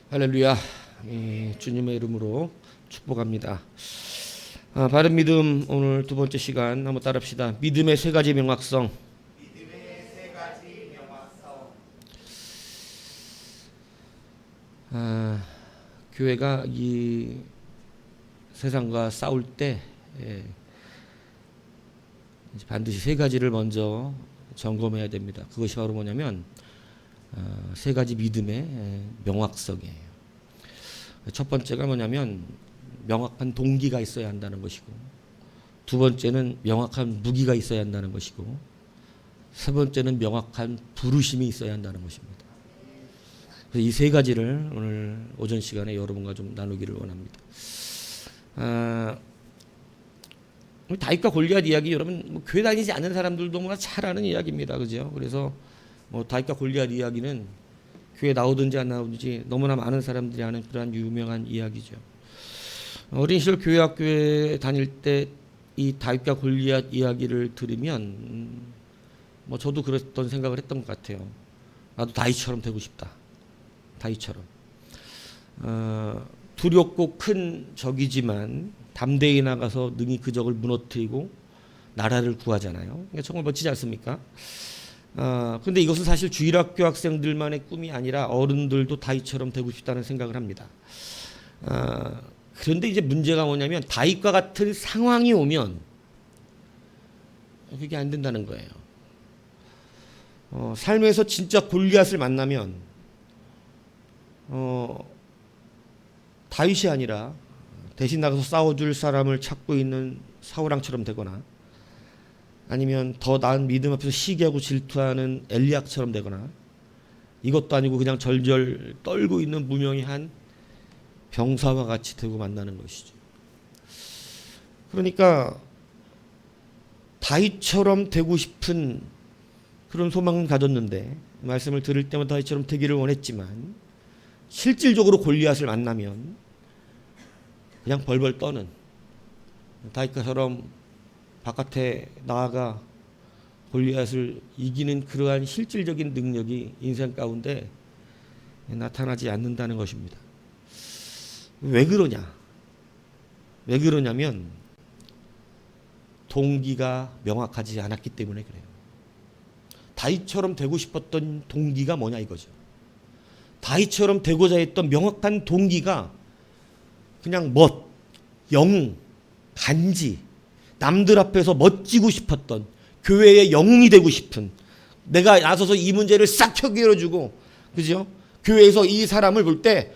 할렐루야. 주님의 이름으로 축복합니다. 바른 믿음 오늘 두 번째 시간 한번 따라합시다. 믿음의 세 가지 명확성. 교회가 이 세상과 싸울 때 반드시 세 가지를 먼저 점검해야 됩니다. 그것이 바로 뭐냐면 세 가지 믿음의 명확성이에요. 첫 번째가 뭐냐면 명확한 동기가 있어야 한다는 것이고, 두 번째는 명확한 무기가 있어야 한다는 것이고, 세 번째는 명확한 부르심이 있어야 한다는 것입니다. 이 세 가지를 오늘 오전 시간에 여러분과 좀 나누기를 원합니다. 다윗과 골리앗 이야기 여러분 교회 다니지 않는 사람들도 잘 아는 이야기입니다. 그죠? 그래서 다윗과 골리앗 이야기는 교회 나오든지 안 나오든지 너무나 많은 사람들이 아는 그러한 유명한 이야기죠. 어린 시절 교회 학교에 다닐 때 이 다윗과 골리앗 이야기를 들으면 저도 그랬던 생각을 했던 것 같아요. 나도 다윗처럼 되고 싶다. 다윗처럼. 두렵고 큰 적이지만 담대히 나가서 능히 그 적을 무너뜨리고 나라를 구하잖아요. 정말 멋지지 않습니까? 근데 이것은 사실 주일학교 학생들만의 꿈이 아니라 어른들도 다윗처럼 되고 싶다는 생각을 합니다. 그런데 이제 문제가 뭐냐면 다윗과 같은 상황이 오면 그게 안 된다는 거예요. 삶에서 진짜 골리앗을 만나면 다윗이 아니라 대신 나가서 싸워줄 사람을 찾고 있는 사울왕처럼 되거나, 아니면 더 나은 믿음 앞에서 시기하고 질투하는 엘리야처럼 되거나, 이것도 아니고 그냥 절절 떨고 있는 무명한 병사와 같이 되고 만나는 것이죠. 그러니까 다윗처럼 되고 싶은 그런 소망을 가졌는데, 말씀을 들을 때마다 다윗처럼 되기를 원했지만 실질적으로 골리앗을 만나면 그냥 벌벌 떠는, 다윗처럼 바깥에 나아가 골리앗을 이기는 그러한 실질적인 능력이 인생 가운데 나타나지 않는다는 것입니다. 왜 그러냐? 왜 그러냐면 동기가 명확하지 않았기 때문에 그래요. 다윗처럼 되고 싶었던 동기가 뭐냐 이거죠. 다윗처럼 되고자 했던 명확한 동기가 그냥 영웅, 간지, 남들 앞에서 멋지고 싶었던, 교회의 영웅이 되고 싶은, 내가 나서서 이 문제를 싹 해결해주고, 그죠? 교회에서 이 사람을 볼 때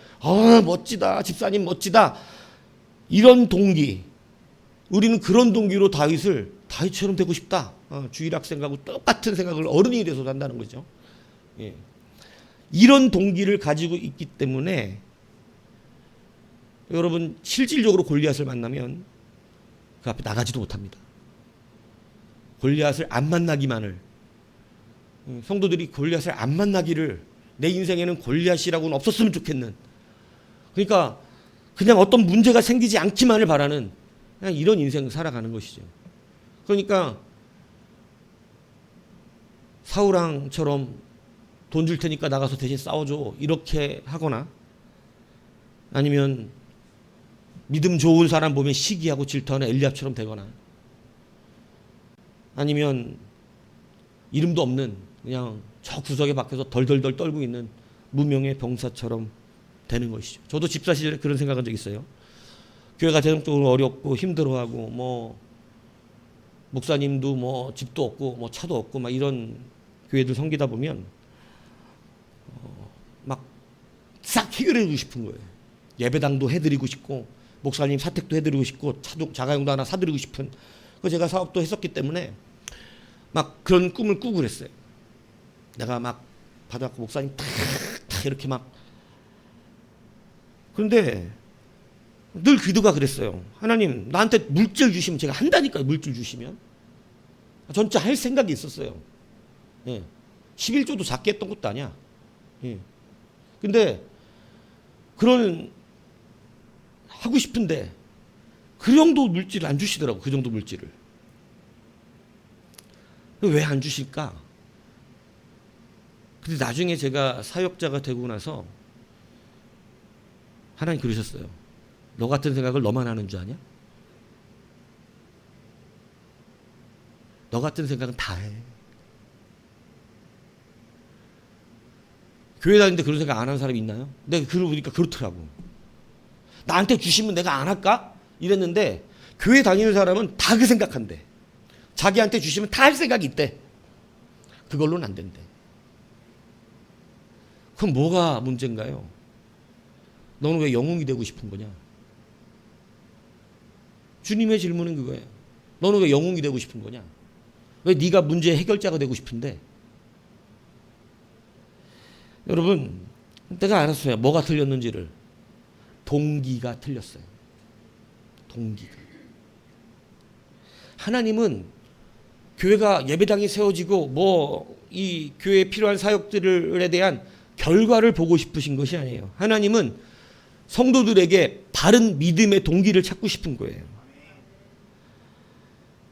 멋지다, 집사님 멋지다, 이런 동기, 우리는 그런 동기로 다윗처럼 되고 싶다. 주일학생하고 똑같은 생각을 어른이 돼서 한다는 거죠. 예. 이런 동기를 가지고 있기 때문에 여러분 실질적으로 골리앗을 만나면 그 앞에 나가지도 못합니다. 골리앗을 안 만나기만을, 성도들이 골리앗을 안 만나기를, 내 인생에는 골리앗이라고는 없었으면 좋겠는, 그러니까 그냥 어떤 문제가 생기지 않기만을 바라는 그냥 이런 인생 살아가는 것이죠. 그러니까 사울왕처럼 돈 줄 테니까 나가서 대신 싸워줘 이렇게 하거나, 아니면 믿음 좋은 사람 보면 시기하고 질투하는 엘리압처럼 되거나, 아니면 이름도 없는 그냥 저 구석에 박혀서 덜덜덜 떨고 있는 무명의 병사처럼 되는 것이죠. 저도 집사 시절에 그런 생각한 적 있어요. 교회가 재정적으로 어렵고 힘들어하고 목사님도 집도 없고 차도 없고 이런 교회들 섬기다 보면 막 싹 해결해주고 싶은 거예요. 예배당도 해드리고 싶고 목사님 사택도 해드리고 싶고 자가용도 하나 사드리고 싶은, 제가 사업도 했었기 때문에 막 그런 꿈을 꾸고 그랬어요. 내가 막 받아갖고 목사님 탁 이렇게 그런데 늘 기도가 그랬어요. 하나님 나한테 물질 주시면 제가 한다니까요. 물질 주시면 전 진짜 할 생각이 있었어요. 11조도 작게 했던 것도 아니야. 근데 그런 하고 싶은데 그 정도 물질을 안 주시더라고. 그 정도 물질을 왜 안 주실까? 근데 나중에 제가 사역자가 되고 나서 하나님 그러셨어요. 너 같은 생각을 너만 하는 줄 아냐? 너 같은 생각은 다 해. 교회 다니는데 그런 생각 안 하는 사람이 있나요? 내가 그러고 보니까 그렇더라고. 나한테 주시면 내가 안 할까? 이랬는데 교회 다니는 사람은 다 그 생각한대. 자기한테 주시면 다 할 생각이 있대. 그걸로는 안 된대. 그럼 뭐가 문제인가요? 너는 왜 영웅이 되고 싶은 거냐? 주님의 질문은 그거예요. 너는 왜 영웅이 되고 싶은 거냐? 왜 네가 문제 해결자가 되고 싶은데? 여러분, 내가 알았어요. 뭐가 틀렸는지를. 동기가 틀렸어요. 동기가. 하나님은 교회가 예배당이 세워지고 뭐 이 교회에 필요한 사역들에 대한 결과를 보고 싶으신 것이 아니에요. 하나님은 성도들에게 바른 믿음의 동기를 찾고 싶은 거예요.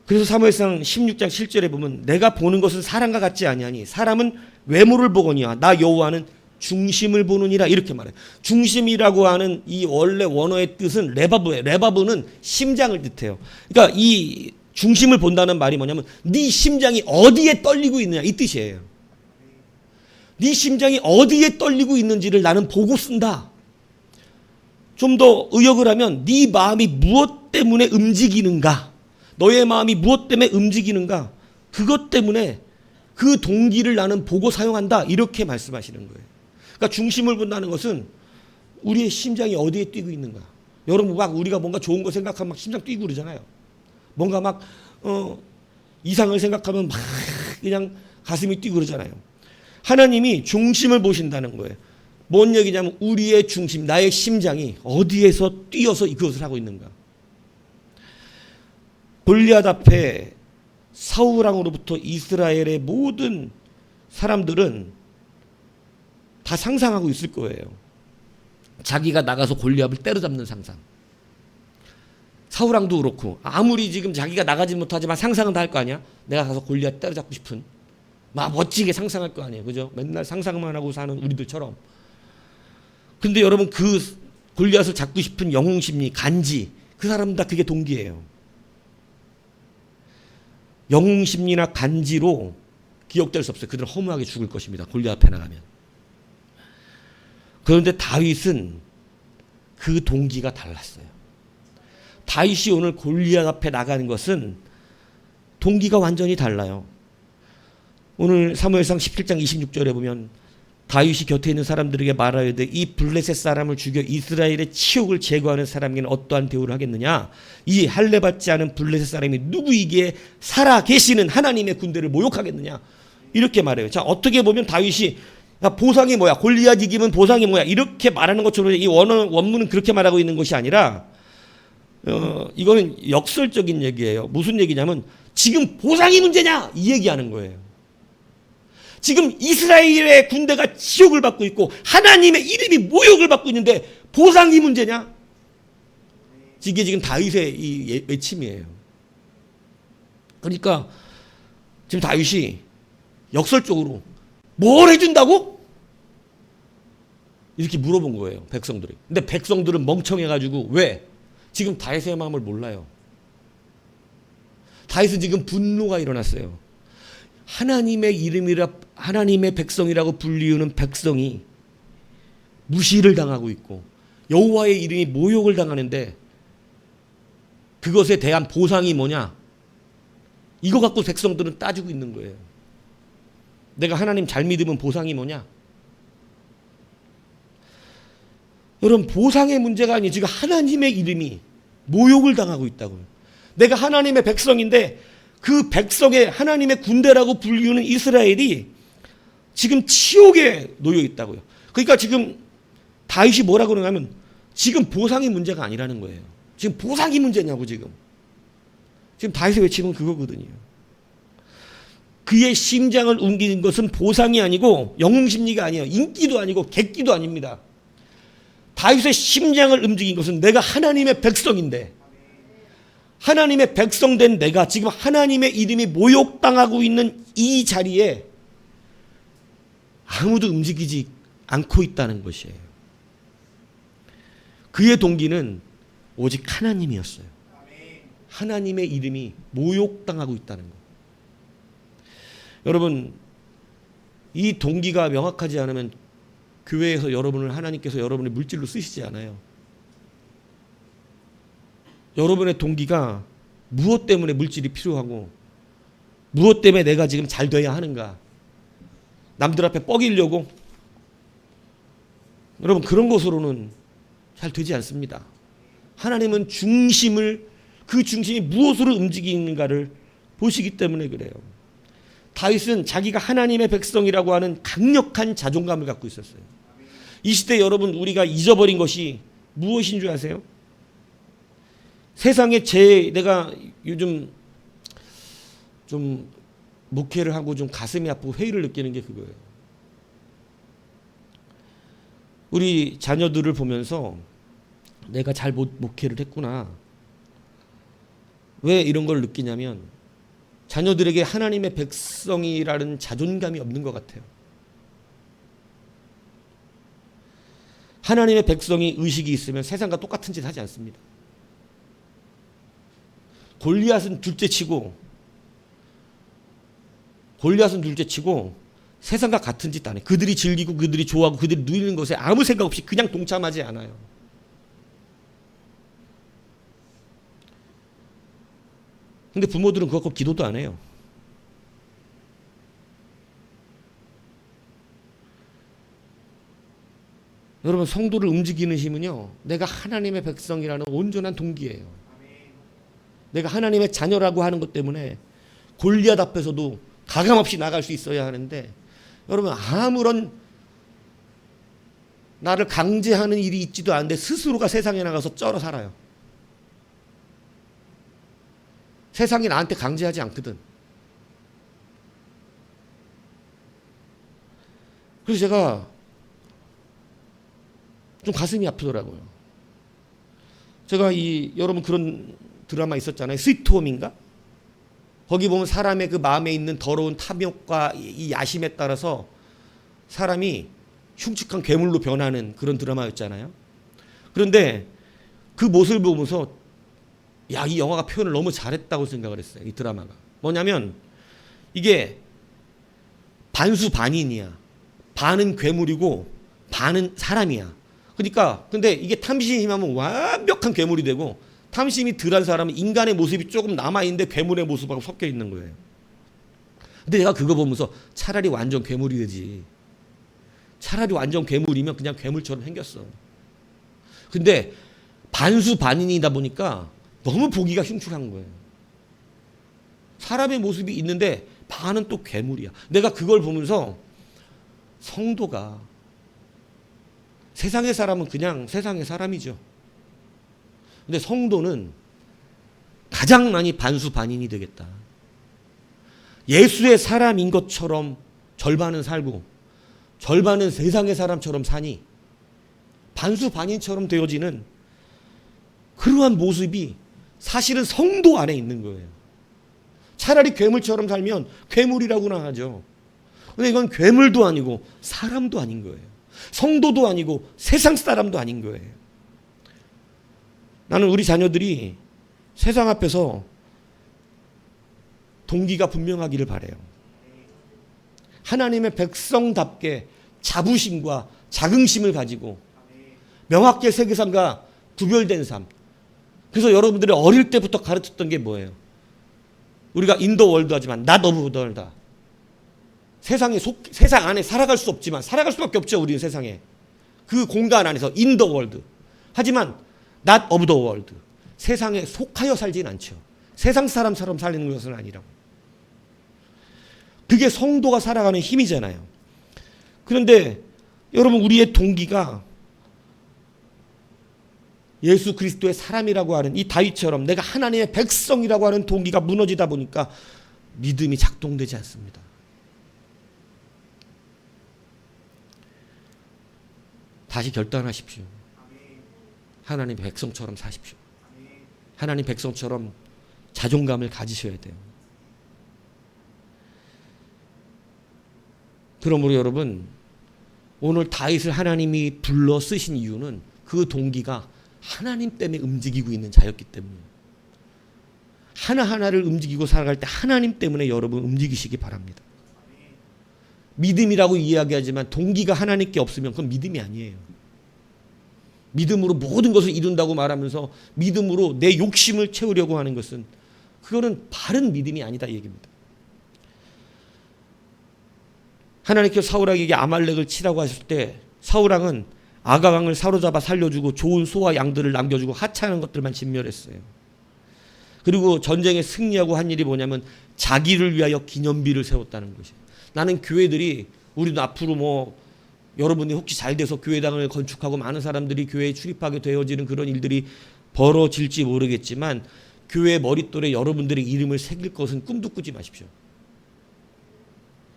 그래서 사무엘상 16장 7절에 보면 내가 보는 것은 사람과 같지 아니하니 사람은 외모를 보거니와 나 여호와는 중심을 보느니라 이렇게 말해요. 중심이라고 하는 이 원래 원어의 뜻은 레바브예요. 레바브는 심장을 뜻해요. 그러니까 이 중심을 본다는 말이 뭐냐면 네 심장이 어디에 떨리고 있느냐 이 뜻이에요. 네 심장이 어디에 떨리고 있는지를 나는 보고 쓴다. 좀 더 의역을 하면 네 마음이 무엇 때문에 움직이는가, 너의 마음이 무엇 때문에 움직이는가, 그것 때문에 그 동기를 나는 보고 사용한다 이렇게 말씀하시는 거예요. 그러니까 중심을 본다는 것은 우리의 심장이 어디에 뛰고 있는가. 여러분 막 우리가 뭔가 좋은 거 생각하면 막 심장 뛰고 그러잖아요. 뭔가 막 이상을 생각하면 막 그냥 가슴이 뛰고 그러잖아요. 하나님이 중심을 보신다는 거예요. 뭔 얘기냐면 우리의 중심, 나의 심장이 어디에서 뛰어서 그것을 하고 있는가. 골리앗 앞에 사울 왕으로부터 이스라엘의 모든 사람들은 다 상상하고 있을 거예요. 자기가 나가서 골리앗을 때려잡는 상상. 사울 왕도 그렇고 아무리 지금 자기가 나가지 못하지만 상상은 다 할 거 아니야. 내가 가서 골리앗 때려잡고 싶은 막 멋지게 상상할 거 아니에요. 그죠? 맨날 상상만 하고 사는 우리들처럼. 근데 여러분 그 골리앗을 잡고 싶은 영웅심리, 간지 그 사람 다 그게 동기예요. 영웅심리나 간지로 기억될 수 없어요. 그들은 허무하게 죽을 것입니다. 골리앗 앞에 나가면. 그런데 다윗은 그 동기가 달랐어요. 다윗이 오늘 골리앗 앞에 나가는 것은 동기가 완전히 달라요. 오늘 사무엘상 17장 26절에 보면 다윗이 곁에 있는 사람들에게 말하여되 이 블레셋 사람을 죽여 이스라엘의 치욕을 제거하는 사람에게는 어떠한 대우를 하겠느냐. 이 할례받지 않은 블레셋 사람이 누구이기에 살아 계시는 하나님의 군대를 모욕하겠느냐. 이렇게 말해요. 자, 어떻게 보면 다윗이 보상이 뭐야, 골리앗 이기면 보상이 뭐야, 이렇게 말하는 것처럼 이 원문은 그렇게 말하고 있는 것이 아니라 이거는 역설적인 얘기예요. 무슨 얘기냐면 지금 보상이 문제냐 이 얘기하는 거예요. 지금 이스라엘의 군대가 치욕을 받고 있고 하나님의 이름이 모욕을 받고 있는데 보상이 문제냐? 이게 지금 다윗의 이 외침이에요. 그러니까 지금 다윗이 역설적으로 뭘 해준다고? 이렇게 물어본 거예요. 백성들이. 근데 백성들은 멍청해가지고 왜? 지금 다윗의 마음을 몰라요. 다윗은 지금 분노가 일어났어요. 하나님의 이름이라 하나님의 백성이라고 불리우는 백성이 무시를 당하고 있고 여호와의 이름이 모욕을 당하는데 그것에 대한 보상이 뭐냐? 이거 갖고 백성들은 따지고 있는 거예요. 내가 하나님 잘 믿으면 보상이 뭐냐? 여러분 보상의 문제가 아니에요. 지금 하나님의 이름이 모욕을 당하고 있다고요. 내가 하나님의 백성인데 그 백성의 하나님의 군대라고 불리우는 이스라엘이 지금 치욕에 놓여 있다고요. 그러니까 지금 다윗이 뭐라고 그러냐면 지금 보상이 문제가 아니라는 거예요. 지금 보상이 문제냐고 지금 다윗의 외침은 그거거든요. 그의 심장을 옮기는 것은 보상이 아니고 영웅심리가 아니에요. 인기도 아니고 객기도 아닙니다. 다윗의 심장을 움직인 것은 내가 하나님의 백성인데 하나님의 백성된 내가 지금 하나님의 이름이 모욕당하고 있는 이 자리에 아무도 움직이지 않고 있다는 것이에요. 그의 동기는 오직 하나님이었어요. 하나님의 이름이 모욕당하고 있다는 것. 여러분, 이 동기가 명확하지 않으면 교회에서 여러분을 하나님께서 여러분의 물질로 쓰시지 않아요. 여러분의 동기가 무엇 때문에 물질이 필요하고 무엇 때문에 내가 지금 잘 돼야 하는가. 남들 앞에 뻐기려고? 여러분, 그런 것으로는 잘 되지 않습니다. 하나님은 그 중심이 무엇으로 움직이는가를 보시기 때문에 그래요. 다윗은 자기가 하나님의 백성이라고 하는 강력한 자존감을 갖고 있었어요. 이 시대 여러분, 우리가 잊어버린 것이 무엇인 줄 아세요? 세상에 내가 요즘 좀 목회를 하고 좀 가슴이 아프고 회의를 느끼는 게 그거예요. 우리 자녀들을 보면서 내가 잘 목회를 했구나. 왜 이런 걸 느끼냐면 자녀들에게 하나님의 백성이라는 자존감이 없는 것 같아요. 하나님의 백성이 의식이 있으면 세상과 똑같은 짓 하지 않습니다. 골리앗은 둘째치고 세상과 같은 짓 안 해. 그들이 즐기고 그들이 좋아하고 그들이 누리는 것에 아무 생각 없이 그냥 동참하지 않아요. 근데 부모들은 그거 갖고 기도도 안 해요. 여러분, 성도를 움직이는 힘은요, 내가 하나님의 백성이라는 온전한 동기예요. 내가 하나님의 자녀라고 하는 것 때문에 골리앗 앞에서도 가감없이 나갈 수 있어야 하는데, 여러분, 아무런 나를 강제하는 일이 있지도 않은데 스스로가 세상에 나가서 쩔어 살아요. 세상이 나한테 강제하지 않거든. 그래서 제가 좀 가슴이 아프더라고요. 제가 여러분 그런 드라마 있었잖아요. 스위트홈인가? 거기 보면 사람의 그 마음에 있는 더러운 탐욕과 이 야심에 따라서 사람이 흉측한 괴물로 변하는 그런 드라마였잖아요. 그런데 그 모습을 보면서 이 영화가 표현을 너무 잘했다고 생각을 했어요. 이 드라마가. 뭐냐면 이게 반수반인이야. 반은 괴물이고 반은 사람이야. 그러니까 근데 이게 탐심이 심하면 완벽한 괴물이 되고, 탐심이 덜한 사람은 인간의 모습이 조금 남아있는데 괴물의 모습하고 섞여 있는 거예요. 근데 내가 그거 보면서 차라리 완전 괴물이 되지. 차라리 완전 괴물이면 그냥 괴물처럼 생겼어. 근데 반수반인이다 보니까 너무 보기가 흉측한 거예요. 사람의 모습이 있는데 반은 또 괴물이야. 내가 그걸 보면서 성도가, 세상의 사람은 그냥 세상의 사람이죠. 근데 성도는 가장 많이 반수반인이 되겠다. 예수의 사람인 것처럼 절반은 살고 절반은 세상의 사람처럼 사니 반수반인처럼 되어지는 그러한 모습이 사실은 성도 안에 있는 거예요. 차라리 괴물처럼 살면 괴물이라고나 하죠. 근데 이건 괴물도 아니고 사람도 아닌 거예요. 성도도 아니고 세상 사람도 아닌 거예요. 나는 우리 자녀들이 세상 앞에서 동기가 분명하기를 바라요. 하나님의 백성답게 자부심과 자긍심을 가지고 명확하게 세계상과 구별된 삶. 그래서 여러분들이 어릴 때부터 가르쳤던 게 뭐예요? 우리가 인더 월드 하지만 not of the world. 세상 안에 살아갈 수 없지만 살아갈 수밖에 없죠. 우리는 세상에. 그 공간 안에서 in the world. 하지만 not of the world. 세상에 속하여 살지는 않죠. 세상 사람처럼 살리는 것은 아니라고. 그게 성도가 살아가는 힘이잖아요. 그런데 여러분, 우리의 동기가 예수 그리스도의 사람이라고 하는 이 다윗처럼 내가 하나님의 백성이라고 하는 동기가 무너지다 보니까 믿음이 작동되지 않습니다. 다시 결단하십시오. 하나님의 백성처럼 사십시오. 하나님 백성처럼 자존감을 가지셔야 돼요. 그러므로 여러분, 오늘 다윗을 하나님이 불러 쓰신 이유는 그 동기가 하나님 때문에 움직이고 있는 자였기 때문이에요. 하나하나를 움직이고 살아갈 때 하나님 때문에 여러분 움직이시기 바랍니다. 믿음이라고 이야기하지만 동기가 하나님께 없으면 그건 믿음이 아니에요. 믿음으로 모든 것을 이룬다고 말하면서 믿음으로 내 욕심을 채우려고 하는 것은 그거는 바른 믿음이 아니다 이 얘기입니다. 하나님께서 사울왕에게 아말렉을 치라고 하실 때 사울왕은 아가강을 사로잡아 살려주고 좋은 소와 양들을 남겨주고 하찮은 것들만 진멸했어요. 그리고 전쟁에 승리하고 한 일이 뭐냐면 자기를 위하여 기념비를 세웠다는 것이에요. 나는 교회들이 우리도 앞으로 여러분이 혹시 잘 돼서 교회당을 건축하고 많은 사람들이 교회에 출입하게 되어지는 그런 일들이 벌어질지 모르겠지만 교회 머릿돌에 여러분들의 이름을 새길 것은 꿈도 꾸지 마십시오.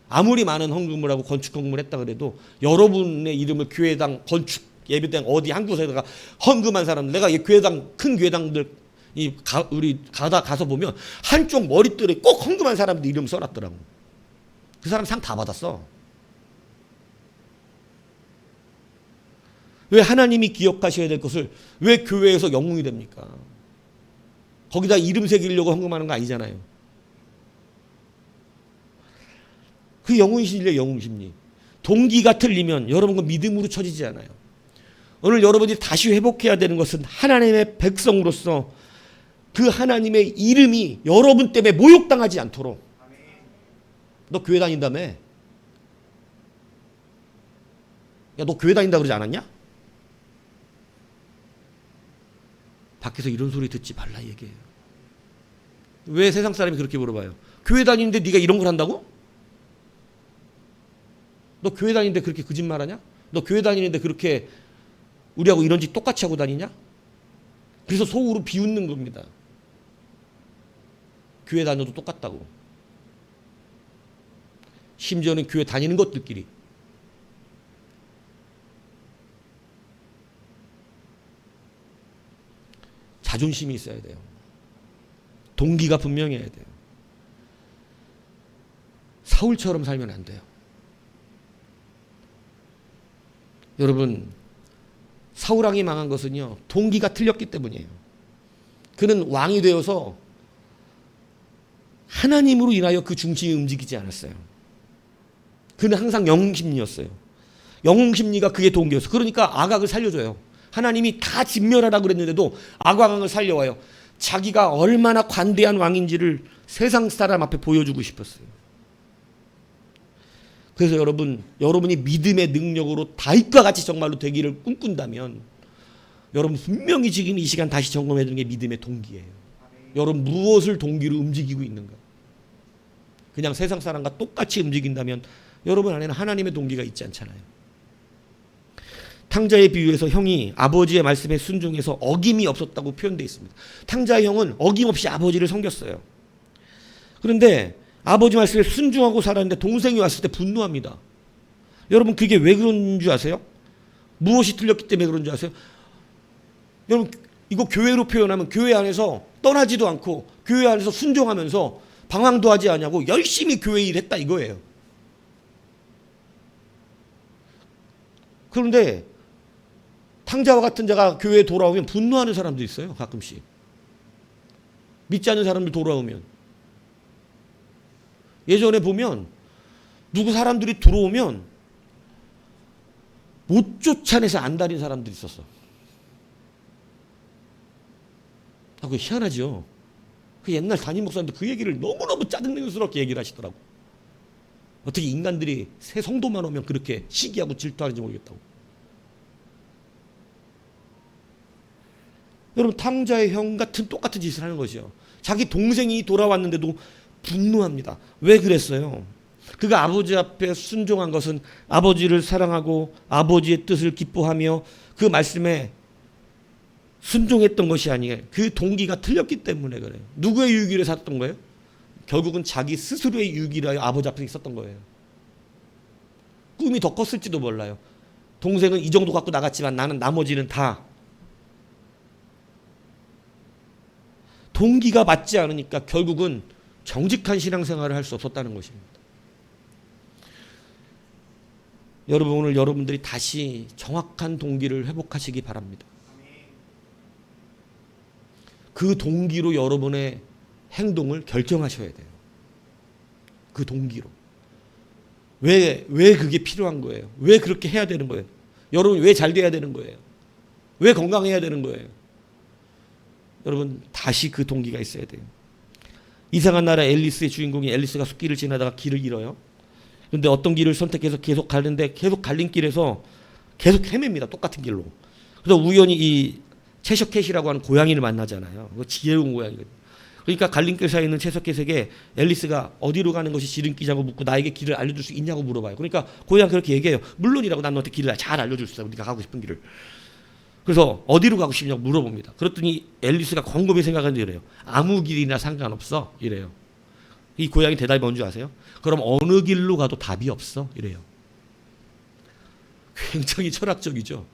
아무리 많은 헌금을 하고 건축 헌금을 했다 그래도 여러분의 이름을 교회당 건축 예배당 어디 한 곳에다가 헌금한 사람, 내가 교회당 큰 교회당들 우리 가서 보면 한쪽 머릿돌에 꼭 헌금한 사람들 이름 써놨더라고. 그 사람 상 다 받았어. 왜 하나님이 기억하셔야 될 것을 왜 교회에서 영웅이 됩니까? 거기다 이름 새기려고 헌금하는 거 아니잖아요. 그 영웅심리예요, 영웅심리. 동기가 틀리면 여러분 그 믿음으로 쳐지지 않아요. 오늘 여러분이 다시 회복해야 되는 것은 하나님의 백성으로서 그 하나님의 이름이 여러분 때문에 모욕당하지 않도록. 너 교회 다닌다며? 야, 너 교회 다닌다 그러지 않았냐? 밖에서 이런 소리 듣지 말라 얘기해요. 왜 세상 사람이 그렇게 물어봐요? 교회 다니는데 네가 이런 걸 한다고? 너 교회 다니는데 그렇게 거짓말하냐? 너 교회 다니는데 그렇게 우리하고 이런 짓 똑같이 하고 다니냐? 그래서 속으로 비웃는 겁니다. 교회 다녀도 똑같다고. 심지어는 교회 다니는 것들끼리. 자존심이 있어야 돼요. 동기가 분명해야 돼요. 사울처럼 살면 안 돼요. 여러분, 사울왕이 망한 것은요, 동기가 틀렸기 때문이에요. 그는 왕이 되어서 하나님으로 인하여 그 중심이 움직이지 않았어요. 그는 항상 영웅심리였어요. 영웅심리가 그의 동기였어요. 그러니까 아각을 살려줘요. 하나님이 다 진멸하라고 그랬는데도 아각을 살려와요. 자기가 얼마나 관대한 왕인지를 세상 사람 앞에 보여주고 싶었어요. 그래서 여러분이 믿음의 능력으로 다윗과 같이 정말로 되기를 꿈꾼다면 여러분 분명히 지금 이 시간 다시 점검해야 되는 게 믿음의 동기예요. 여러분 무엇을 동기로 움직이고 있는가? 그냥 세상 사람과 똑같이 움직인다면 여러분 안에는 하나님의 동기가 있지 않잖아요. 탕자의 비유에서 형이 아버지의 말씀에 순종해서 어김이 없었다고 표현되어 있습니다. 탕자의 형은 어김없이 아버지를 섬겼어요. 그런데 아버지 말씀에 순종하고 살았는데 동생이 왔을 때 분노합니다. 여러분 그게 왜 그런 줄 아세요? 무엇이 틀렸기 때문에 그런 줄 아세요? 여러분 이거 교회로 표현하면 교회 안에서 떠나지도 않고 교회 안에서 순종하면서 방황도 하지 않냐고 열심히 교회 일했다 이거예요. 그런데 탕자와 같은 자가 교회에 돌아오면 분노하는 사람도 있어요. 가끔씩. 믿지 않는 사람들 돌아오면. 예전에 보면 누구 사람들이 들어오면 못 쫓아내서 안달인 사람들이 있었어. 그거 희한하죠. 그 옛날 담임 목사님도 그 얘기를 너무너무 짜증내스럽게 얘기를 하시더라고. 어떻게 인간들이 새 성도만 오면 그렇게 시기하고 질투하는지 모르겠다고. 여러분 탕자의 형 같은 똑같은 짓을 하는 것이요. 자기 동생이 돌아왔는데도 분노합니다. 왜 그랬어요? 그가 아버지 앞에 순종한 것은 아버지를 사랑하고 아버지의 뜻을 기뻐하며 그 말씀에 순종했던 것이 아니에요. 그 동기가 틀렸기 때문에 그래요. 누구의 유익을 위해 살았던 거예요? 결국은 자기 스스로의 유익을 위하여 아버지 앞에 있었던 거예요. 꿈이 더 컸을지도 몰라요. 동생은 이 정도 갖고 나갔지만 나는 나머지는 다. 동기가 맞지 않으니까 결국은 정직한 신앙생활을 할 수 없었다는 것입니다. 여러분 오늘 여러분들이 다시 정확한 동기를 회복하시기 바랍니다. 그 동기로 여러분의 행동을 결정하셔야 돼요. 그 동기로. 왜 그게 필요한 거예요? 왜 그렇게 해야 되는 거예요? 여러분 왜 잘 돼야 되는 거예요? 왜 건강해야 되는 거예요? 여러분 다시 그 동기가 있어야 돼요. 이상한 나라 앨리스의 주인공이 앨리스가 숲길을 지나다가 길을 잃어요. 그런데 어떤 길을 선택해서 계속 가는데 계속 갈린 길에서 계속 헤맵니다. 똑같은 길로. 그래서 우연히 이 채셔캣이라고 하는 고양이를 만나잖아요. 그 지혜로운 고양이거든요. 그러니까 갈림길 사이에 있는 채석캣에게 앨리스가 어디로 가는 것이 지름길이냐고 묻고 나에게 길을 알려줄 수 있냐고 물어봐요. 그러니까 고양이 그렇게 얘기해요. 물론이라고 난 너한테 길을 잘 알려줄 수 있어. 네가 가고 싶은 길을. 그래서 어디로 가고 싶냐고 물어봅니다. 그랬더니 앨리스가 곰곰이 생각하는데 이래요. 아무 길이나 상관없어. 이래요. 이 고양이 대답이 뭔지 아세요? 그럼 어느 길로 가도 답이 없어. 이래요. 굉장히 철학적이죠.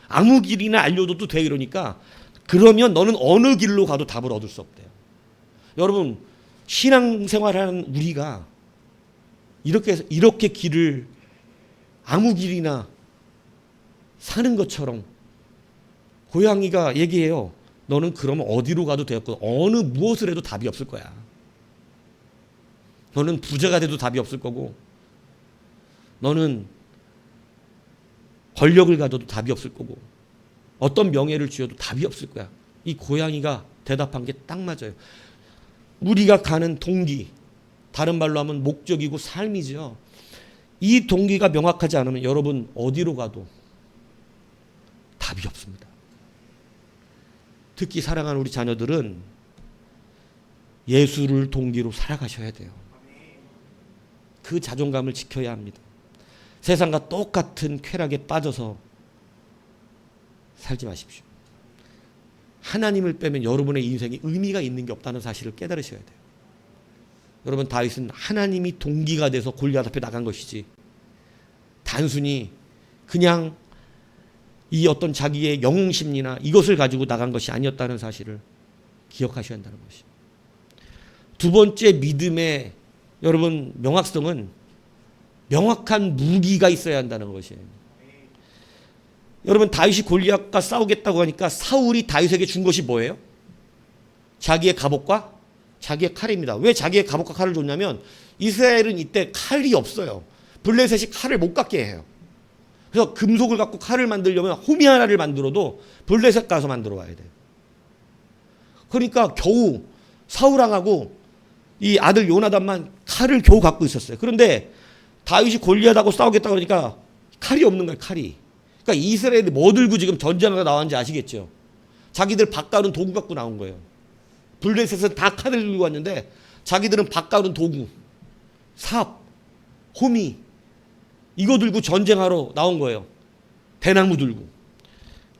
아무 길이나 알려줘도 돼 이러니까 그러면 너는 어느 길로 가도 답을 얻을 수 없대요. 여러분 신앙생활하는 우리가 이렇게 길을 아무 길이나 사는 것처럼 고양이가 얘기해요. 너는 그러면 어디로 가도 되었고 어느 무엇을 해도 답이 없을 거야. 너는 부자가 돼도 답이 없을 거고 너는 권력을 가져도 답이 없을 거고 어떤 명예를 쥐어도 답이 없을 거야. 이 고양이가 대답한 게 딱 맞아요. 우리가 가는 동기, 다른 말로 하면 목적이고 삶이죠. 이 동기가 명확하지 않으면 여러분 어디로 가도 답이 없습니다. 특히 사랑하는 우리 자녀들은 예수를 동기로 살아가셔야 돼요. 그 자존감을 지켜야 합니다. 세상과 똑같은 쾌락에 빠져서 살지 마십시오. 하나님을 빼면 여러분의 인생에 의미가 있는 게 없다는 사실을 깨달으셔야 돼요. 여러분 다윗은 하나님이 동기가 돼서 골리앗 앞에 나간 것이지 단순히 그냥 이 어떤 자기의 영웅심리나 이것을 가지고 나간 것이 아니었다는 사실을 기억하셔야 한다는 것이죠. 두 번째 믿음의 여러분 명확성은 명확한 무기가 있어야 한다는 것이에요. 여러분 다윗이 골리앗과 싸우겠다고 하니까 사울이 다윗에게 준 것이 뭐예요? 자기의 갑옷과 자기의 칼입니다. 왜 자기의 갑옷과 칼을 줬냐면 이스라엘은 이때 칼이 없어요. 블레셋이 칼을 못 갖게 해요. 그래서 금속을 갖고 칼을 만들려면 호미 하나를 만들어도 블레셋 가서 만들어 와야 돼요. 그러니까 겨우 사울왕하고 이 아들 요나단만 칼을 겨우 갖고 있었어요. 그런데 다윗이 골리앗하고 싸우겠다고 하니까 칼이 없는 거예요. 칼이. 그러니까 이스라엘이 뭐 들고 지금 전쟁하러 나왔는지 아시겠죠? 자기들 밭가는 도구 갖고 나온 거예요. 블레셋은 다 칼을 들고 왔는데 자기들은 밭가는 도구, 삽, 호미 이거 들고 전쟁하러 나온 거예요. 대나무 들고.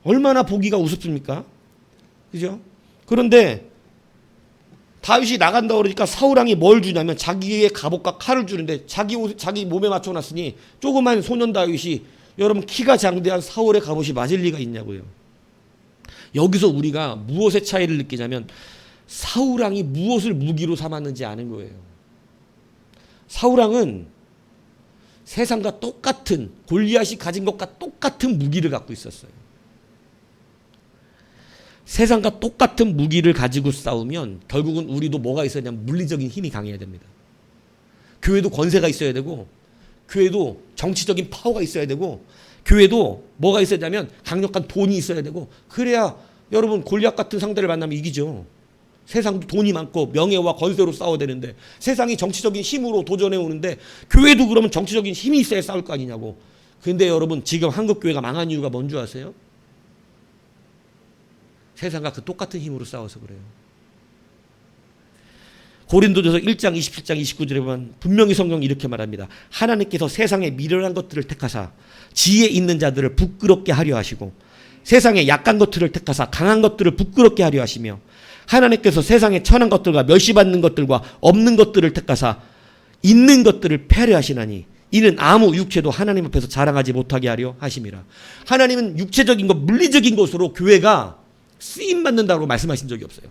얼마나 보기가 우습습니까? 그죠? 그런데 다윗이 나간다고 그러니까 사울왕이 뭘 주냐면 자기의 갑옷과 칼을 주는데 자기 몸에 맞춰놨으니 조그만 소년 다윗이 여러분 키가 장대한 사울의 갑옷이 맞을 리가 있냐고요. 여기서 우리가 무엇의 차이를 느끼냐면 사울왕이 무엇을 무기로 삼았는지 아는 거예요. 사울왕은 세상과 똑같은 골리앗이 가진 것과 똑같은 무기를 갖고 있었어요. 세상과 똑같은 무기를 가지고 싸우면 결국은 우리도 뭐가 있어야 되냐면 물리적인 힘이 강해야 됩니다. 교회도 권세가 있어야 되고 교회도 정치적인 파워가 있어야 되고 교회도 뭐가 있어야 되냐면 강력한 돈이 있어야 되고 그래야 여러분 골리앗 같은 상대를 만나면 이기죠. 세상도 돈이 많고 명예와 권세로 싸워야 되는데 세상이 정치적인 힘으로 도전해 오는데 교회도 그러면 정치적인 힘이 있어야 싸울 거 아니냐고. 그런데 여러분 지금 한국교회가 망한 이유가 뭔지 아세요? 세상과 그 똑같은 힘으로 싸워서 그래요. 고린도전서 1장 27장 29절에 보면 분명히 성경이 이렇게 말합니다. 하나님께서 세상에 미련한 것들을 택하사 지혜 있는 자들을 부끄럽게 하려 하시고 세상에 약한 것들을 택하사 강한 것들을 부끄럽게 하려 하시며 하나님께서 세상에 천한 것들과 멸시받는 것들과 없는 것들을 택하사 있는 것들을 패하려 하시나니 이는 아무 육체도 하나님 앞에서 자랑하지 못하게 하려 하심이라. 하나님은 육체적인 것, 물리적인 것으로 교회가 쓰임받는다고 말씀하신 적이 없어요.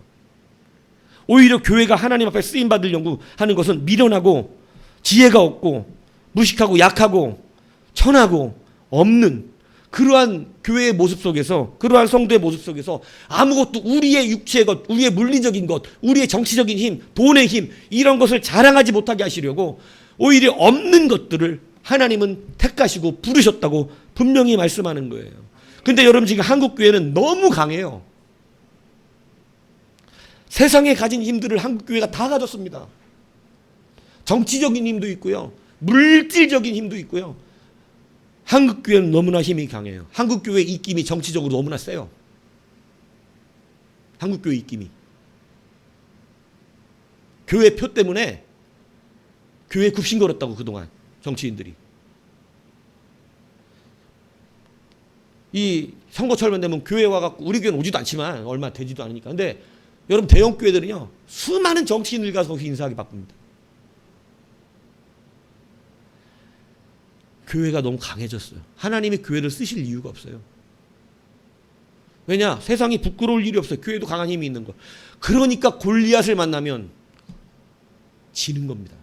오히려 교회가 하나님 앞에 쓰임받으려고 하는 것은 미련하고 지혜가 없고 무식하고 약하고 천하고 없는 그러한 교회의 모습 속에서, 그러한 성도의 모습 속에서 아무것도 우리의 육체의 것, 우리의 물리적인 것, 우리의 정치적인 힘, 돈의 힘, 이런 것을 자랑하지 못하게 하시려고 오히려 없는 것들을 하나님은 택하시고 부르셨다고 분명히 말씀하는 거예요. 근데 여러분, 지금 한국 교회는 너무 강해요. 세상에 가진 힘들을 한국 교회가 다 가졌습니다. 정치적인 힘도 있고요, 물질적인 힘도 있고요. 한국 교회는 너무나 힘이 강해요. 한국 교회 입김이 정치적으로 너무나 세요. 한국 교회 입김이. 교회 표 때문에 교회 굽신거렸다고 그동안 정치인들이. 이 선거철만 되면 교회 와갖고, 우리 교회는 오지도 않지만 얼마 되지도 않으니까. 근데 여러분, 대형 교회들은요 수많은 정치인들 가서 인사하게 바쁩니다. 교회가 너무 강해졌어요. 하나님이 교회를 쓰실 이유가 없어요. 왜냐? 세상이 부끄러울 일이 없어요. 교회도 강한 힘이 있는 거. 그러니까 골리앗을 만나면 지는 겁니다.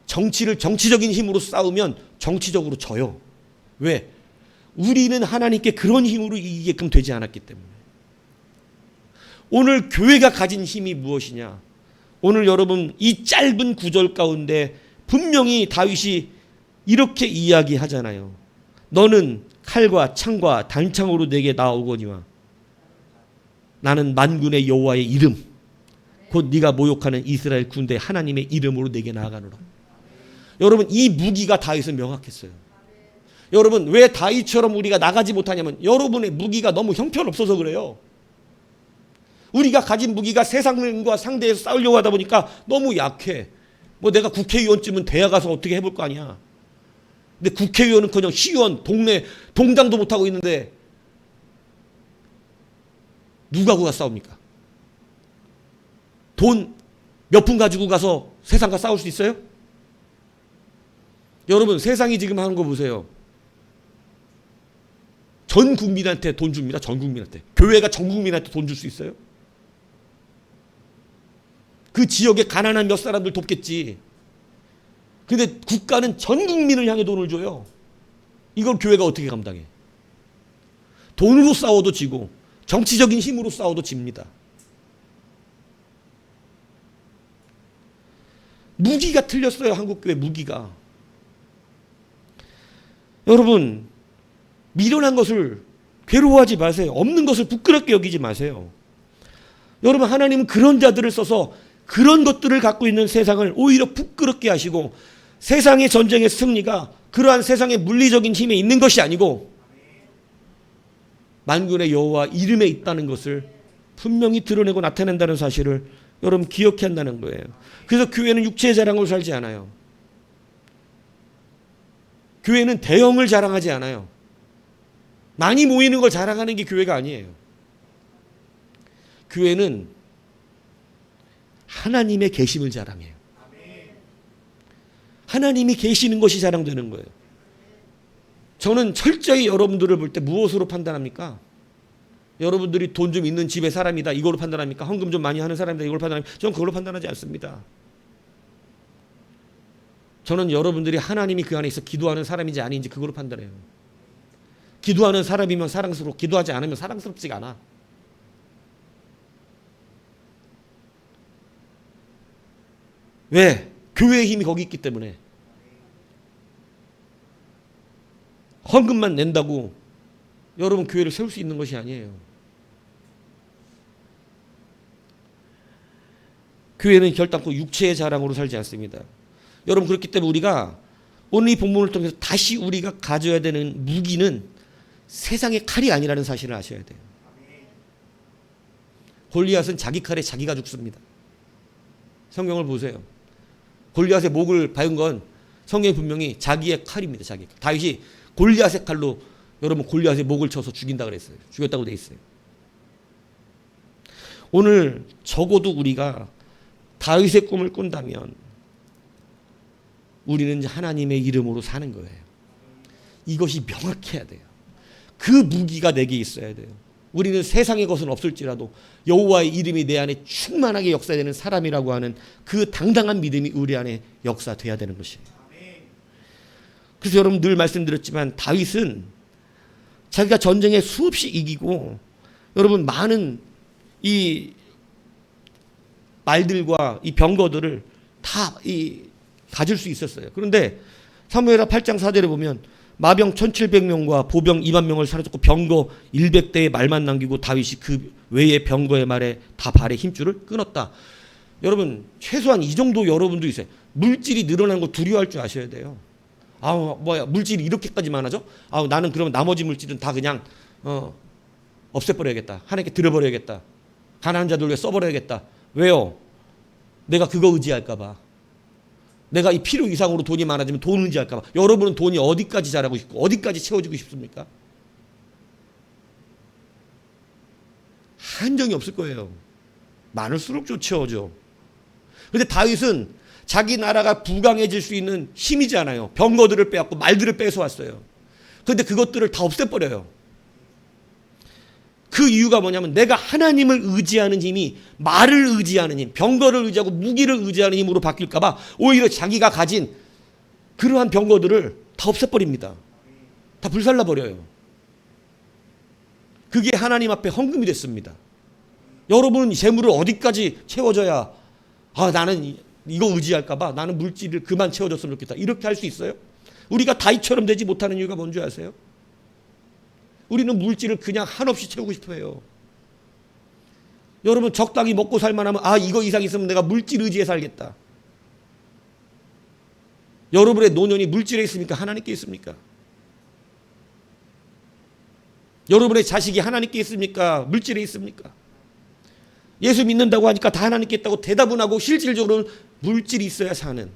정치적인 힘으로 싸우면 정치적으로 져요. 왜? 우리는 하나님께 그런 힘으로 이기게끔 되지 않았기 때문에. 오늘 교회가 가진 힘이 무엇이냐? 오늘 여러분, 이 짧은 구절 가운데 분명히 다윗이 이렇게 이야기하잖아요. 너는 칼과 창과 단창으로 내게 나오거니와 나는 만군의 여호와의 이름, 곧 네가 모욕하는 이스라엘 군대 하나님의 이름으로 내게 나아가노라. 여러분, 이 무기가 다윗은 명확했어요. 여러분, 왜 다윗처럼 우리가 나가지 못하냐면 여러분의 무기가 너무 형편없어서 그래요. 우리가 가진 무기가 세상과 상대해서 싸우려고 하다 보니까 너무 약해. 뭐 내가 국회의원쯤은 대학 가서 어떻게 해볼 거 아니야. 근데 국회의원은 그냥 시의원, 동네 동당도 못하고 있는데 누구하고 싸웁니까? 돈 몇 푼 가지고 가서 세상과 싸울 수 있어요? 여러분, 세상이 지금 하는 거 보세요. 전 국민한테 돈 줍니다. 전 국민한테. 교회가 전 국민한테 돈 줄 수 있어요? 그 지역에 가난한 몇 사람들 돕겠지. 근데 국가는 전 국민을 향해 돈을 줘요. 이걸 교회가 어떻게 감당해? 돈으로 싸워도 지고 정치적인 힘으로 싸워도 집니다. 무기가 틀렸어요. 한국교회 무기가. 여러분, 미련한 것을 괴로워하지 마세요. 없는 것을 부끄럽게 여기지 마세요. 여러분, 하나님은 그런 자들을 써서 그런 것들을 갖고 있는 세상을 오히려 부끄럽게 하시고, 세상의 전쟁의 승리가 그러한 세상의 물리적인 힘에 있는 것이 아니고 만군의 여호와 이름에 있다는 것을 분명히 드러내고 나타낸다는 사실을 여러분 기억해야 한다는 거예요. 그래서 교회는 육체의 자랑으로 살지 않아요. 교회는 대형을 자랑하지 않아요. 많이 모이는 걸 자랑하는 게 교회가 아니에요. 교회는 하나님의 계심을 자랑해요. 하나님이 계시는 것이 자랑되는 거예요. 저는 철저히 여러분들을 볼 때 무엇으로 판단합니까? 여러분들이 돈 좀 있는 집의 사람이다, 이걸로 판단합니까? 헌금 좀 많이 하는 사람이다, 이걸로 판단합니까? 저는 그걸로 판단하지 않습니다. 저는 여러분들이 하나님이 그 안에 있어 기도하는 사람인지 아닌지 그걸로 판단해요. 기도하는 사람이면 사랑스럽고 기도하지 않으면 사랑스럽지가 않아. 왜? 교회의 힘이 거기 있기 때문에. 헌금만 낸다고 여러분 교회를 세울 수 있는 것이 아니에요. 교회는 결단코 육체의 자랑으로 살지 않습니다. 여러분, 그렇기 때문에 우리가 오늘 이 본문을 통해서 다시 우리가 가져야 되는 무기는 세상의 칼이 아니라는 사실을 아셔야 돼요. 골리앗은 자기 칼에 자기가 죽습니다. 성경을 보세요. 골리앗의 목을 박은 건 성경이 분명히 자기의 칼입니다. 자기 칼. 다윗이 골리앗의 칼로 여러분 골리앗의 목을 쳐서 죽인다 그랬어요. 죽였다고 돼 있어요. 오늘 적어도 우리가 다윗의 꿈을 꾼다면 우리는 하나님의 이름으로 사는 거예요. 이것이 명확해야 돼요. 그 무기가 내게 있어야 돼요. 우리는 세상의 것은 없을지라도 여호와의 이름이 내 안에 충만하게 역사되는 사람이라고 하는 그 당당한 믿음이 우리 안에 역사돼야 되는 것이에요. 그래서 여러분 늘 말씀드렸지만 다윗은 자기가 전쟁에 수없이 이기고 여러분 많은 이 말들과 이 병거들을 다 가질 수 있었어요. 그런데 사무엘하 8장 4절에 보면 마병 1700명과 보병 2만 명을 사로잡고 병거 100대의 말만 남기고 다윗이 그 외의 병거의 말에 다 발의 힘줄을 끊었다. 여러분 최소한 이 정도 여러분도 있어요. 물질이 늘어나는 거 두려워할 줄 아셔야 돼요. 뭐야 물질이 이렇게까지 많아져? 나는 그러면 나머지 물질은 다 그냥 없애버려야겠다. 하나님께 드려버려야겠다. 가난한 자들 위해 써버려야겠다. 왜요? 내가 그거 의지할까 봐. 내가 이 필요 이상으로 돈이 많아지면 돈 의지할까 봐. 여러분은 돈이 어디까지 자라고 싶고 어디까지 채워지고 싶습니까? 한정이 없을 거예요. 많을수록 좋죠. 그런데 다윗은 자기 나라가 부강해질 수 있는 힘이잖아요. 병거들을 빼앗고 말들을 뺏어왔어요. 그런데 그것들을 다 없애버려요. 그 이유가 뭐냐면 내가 하나님을 의지하는 힘이 말을 의지하는 힘, 병거를 의지하고 무기를 의지하는 힘으로 바뀔까 봐 오히려 자기가 가진 그러한 병거들을 다 없애버립니다. 다 불살라버려요. 그게 하나님 앞에 헌금이 됐습니다. 여러분 재물을 어디까지 채워져야 나는 이거 의지할까 봐 나는 물질을 그만 채워줬으면 좋겠다. 이렇게 할 수 있어요? 우리가 다윗처럼 되지 못하는 이유가 뭔지 아세요? 우리는 물질을 그냥 한없이 채우고 싶어 해요. 여러분 적당히 먹고 살만하면 이거 이상 있으면 내가 물질 의지해 살겠다. 여러분의 노년이 물질에 있습니까? 하나님께 있습니까? 여러분의 자식이 하나님께 있습니까? 물질에 있습니까? 예수 믿는다고 하니까 다 하나님께 있다고 대답은 하고 실질적으로는 물질이 있어야 사는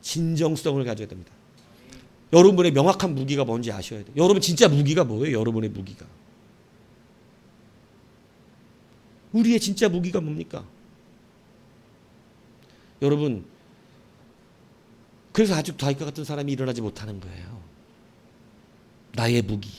진정성을 가져야 됩니다. 여러분의 명확한 무기가 뭔지 아셔야 돼요. 여러분 진짜 무기가 뭐예요? 여러분의 무기가. 우리의 진짜 무기가 뭡니까? 여러분 그래서 아직 다윗과 같은 사람이 일어나지 못하는 거예요. 나의 무기.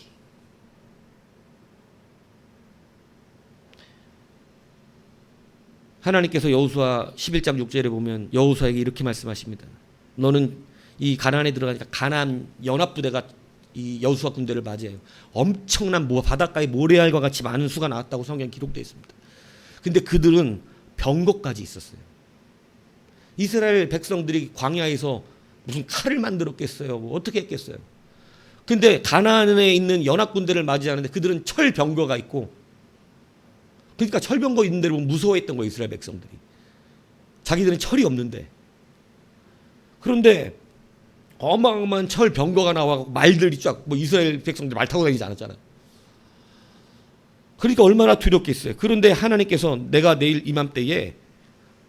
하나님께서 여호수아 11장 6절에 보면 여호수아에게 이렇게 말씀하십니다. 너는 이 가나안에 들어가니까 가나안 연합부대가 이 여호수아 군대를 맞이해요. 엄청난 바닷가에 모래알과 같이 많은 수가 나왔다고 성경에 기록되어 있습니다. 근데 그들은 병거까지 있었어요. 이스라엘 백성들이 광야에서 무슨 칼을 만들었겠어요? 어떻게 했겠어요? 근데 가나안에 있는 연합군대를 맞이하는데 그들은 철병거가 있고, 그러니까 철병거 있는 데를 보면 무서워했던 거예요, 이스라엘 백성들이. 자기들은 철이 없는데. 그런데 어마어마한 철병거가 나와 말들이 쫙, 이스라엘 백성들 말 타고 다니지 않았잖아요. 그러니까 얼마나 두렵겠어요. 그런데 하나님께서 내가 내일 이맘때에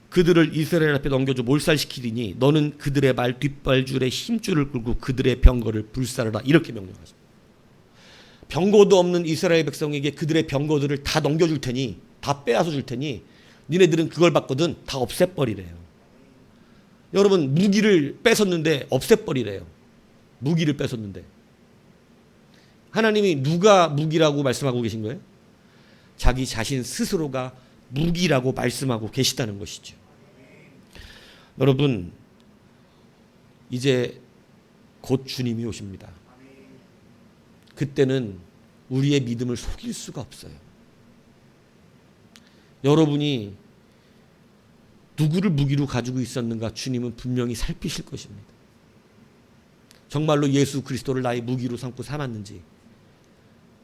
그들을 이스라엘 앞에 넘겨줘 몰살시키리니 너는 그들의 말 뒷발줄에 힘줄을 끌고 그들의 병거를 불살하라, 이렇게 명령하십니다. 병거도 없는 이스라엘 백성에게 그들의 병거들을 다 넘겨줄 테니, 다 빼앗아 줄 테니 니네들은 그걸 받거든 다 없애버리래요. 여러분 무기를 뺏었는데 없애버리래요. 무기를 뺏었는데. 하나님이 누가 무기라고 말씀하고 계신 거예요? 자기 자신 스스로가 무기라고 말씀하고 계시다는 것이죠. 여러분 이제 곧 주님이 오십니다. 그때는 우리의 믿음을 속일 수가 없어요. 여러분이 누구를 무기로 가지고 있었는가 주님은 분명히 살피실 것입니다. 정말로 예수 그리스도를 나의 무기로 삼고 삼았는지,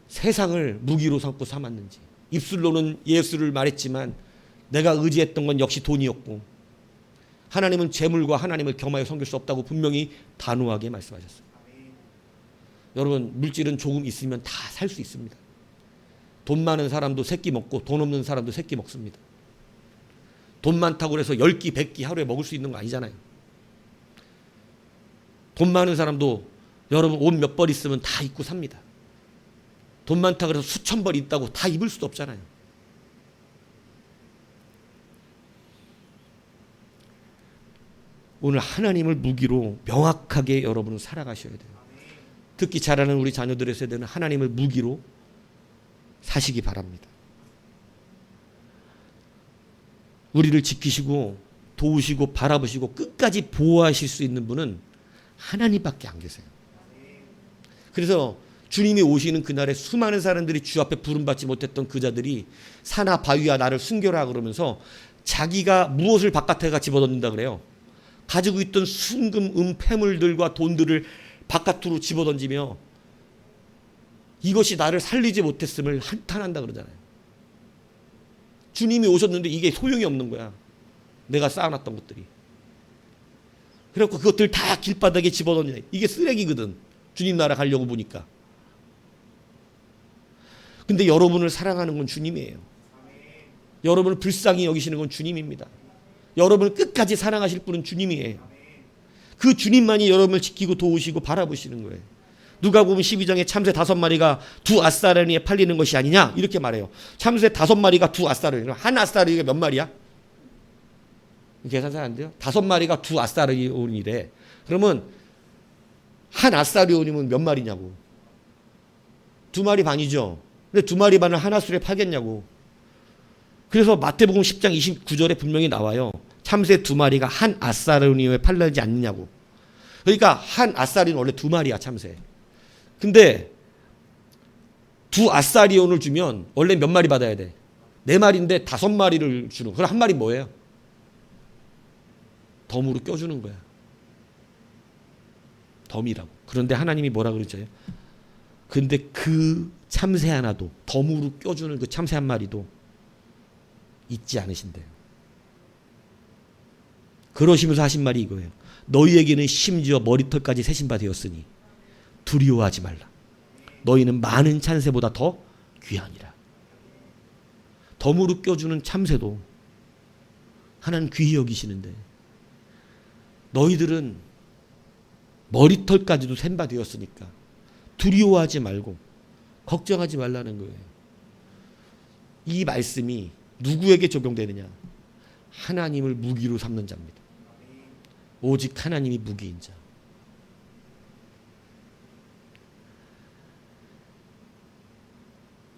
세상을 무기로 삼고 삼았는지. 입술로는 예수를 말했지만 내가 의지했던 건 역시 돈이었고, 하나님은 재물과 하나님을 겸하여 섬길 수 없다고 분명히 단호하게 말씀하셨어요. 여러분 물질은 조금 있으면 다 살 수 있습니다. 돈 많은 사람도 세끼 먹고 돈 없는 사람도 세끼 먹습니다. 돈 많다고 해서 10끼 100끼 하루에 먹을 수 있는 거 아니잖아요. 돈 많은 사람도 여러분 옷 몇 벌 있으면 다 입고 삽니다. 돈 많다고 해서 수천 벌 있다고 다 입을 수도 없잖아요. 오늘 하나님을 무기로 명확하게 여러분은 살아가셔야 돼요. 듣기 잘하는 우리 자녀들의 세대는 하나님을 무기로 사시기 바랍니다. 우리를 지키시고 도우시고 바라보시고 끝까지 보호하실 수 있는 분은 하나님밖에 안 계세요. 그래서 주님이 오시는 그날에 수많은 사람들이 주 앞에 부름받지 못했던 그 자들이 산하 바위와 나를 숨겨라 그러면서 자기가 무엇을 바깥에가 집어던진다 그래요. 가지고 있던 순금 폐물들과 돈들을 바깥으로 집어던지며 이것이 나를 살리지 못했음을 한탄한다 그러잖아요. 주님이 오셨는데 이게 소용이 없는 거야. 내가 쌓아놨던 것들이. 그래서 그것들 다 길바닥에 집어던지냐. 이게 쓰레기거든. 주님 나라 가려고 보니까. 근데 여러분을 사랑하는 건 주님이에요. 여러분을 불쌍히 여기시는 건 주님입니다. 여러분을 끝까지 사랑하실 분은 주님이에요. 그 주님만이 여러분을 지키고 도우시고 바라보시는 거예요. 누가복음 12장에 참새 5마리가 2 아사르니에 팔리는 것이 아니냐 이렇게 말해요. 참새 5마리가 2 아사르니, 한 아사르니가 몇 마리야? 계산 잘 안 돼요? 5마리가 2 아사르니래. 그러면 한 아사르니면 몇 마리냐고. 2마리 반이죠. 근데 2마리 반을 한 아수르에 팔겠냐고. 그래서 마태복음 10장 29절에 분명히 나와요. 참새 2마리가 한 아사르니에 팔리지 않느냐고. 그러니까 한 아사르니는 원래 2마리야 참새. 근데 2 아사리온을 주면 원래 몇 마리 받아야 돼? 4마리인데 5마리를 주는. 그럼 한 마리 뭐예요? 덤으로 껴주는 거야. 덤이라고. 그런데 하나님이 뭐라 그러죠? 근데 그 참새 하나도, 덤으로 껴주는 그 참새 한 마리도 잊지 않으신대요. 그러시면서 하신 말이 이거예요. 너희에게는 심지어 머리털까지 세신 바 되었으니 두려워하지 말라. 너희는 많은 참새보다 더 귀하니라. 덤으로 껴주는 참새도 하나님 귀히 여기시는데 너희들은 머리털까지도 센 바 되었으니까 두려워하지 말고 걱정하지 말라는 거예요. 이 말씀이 누구에게 적용되느냐? 하나님을 무기로 삼는 자입니다. 오직 하나님이 무기인 자.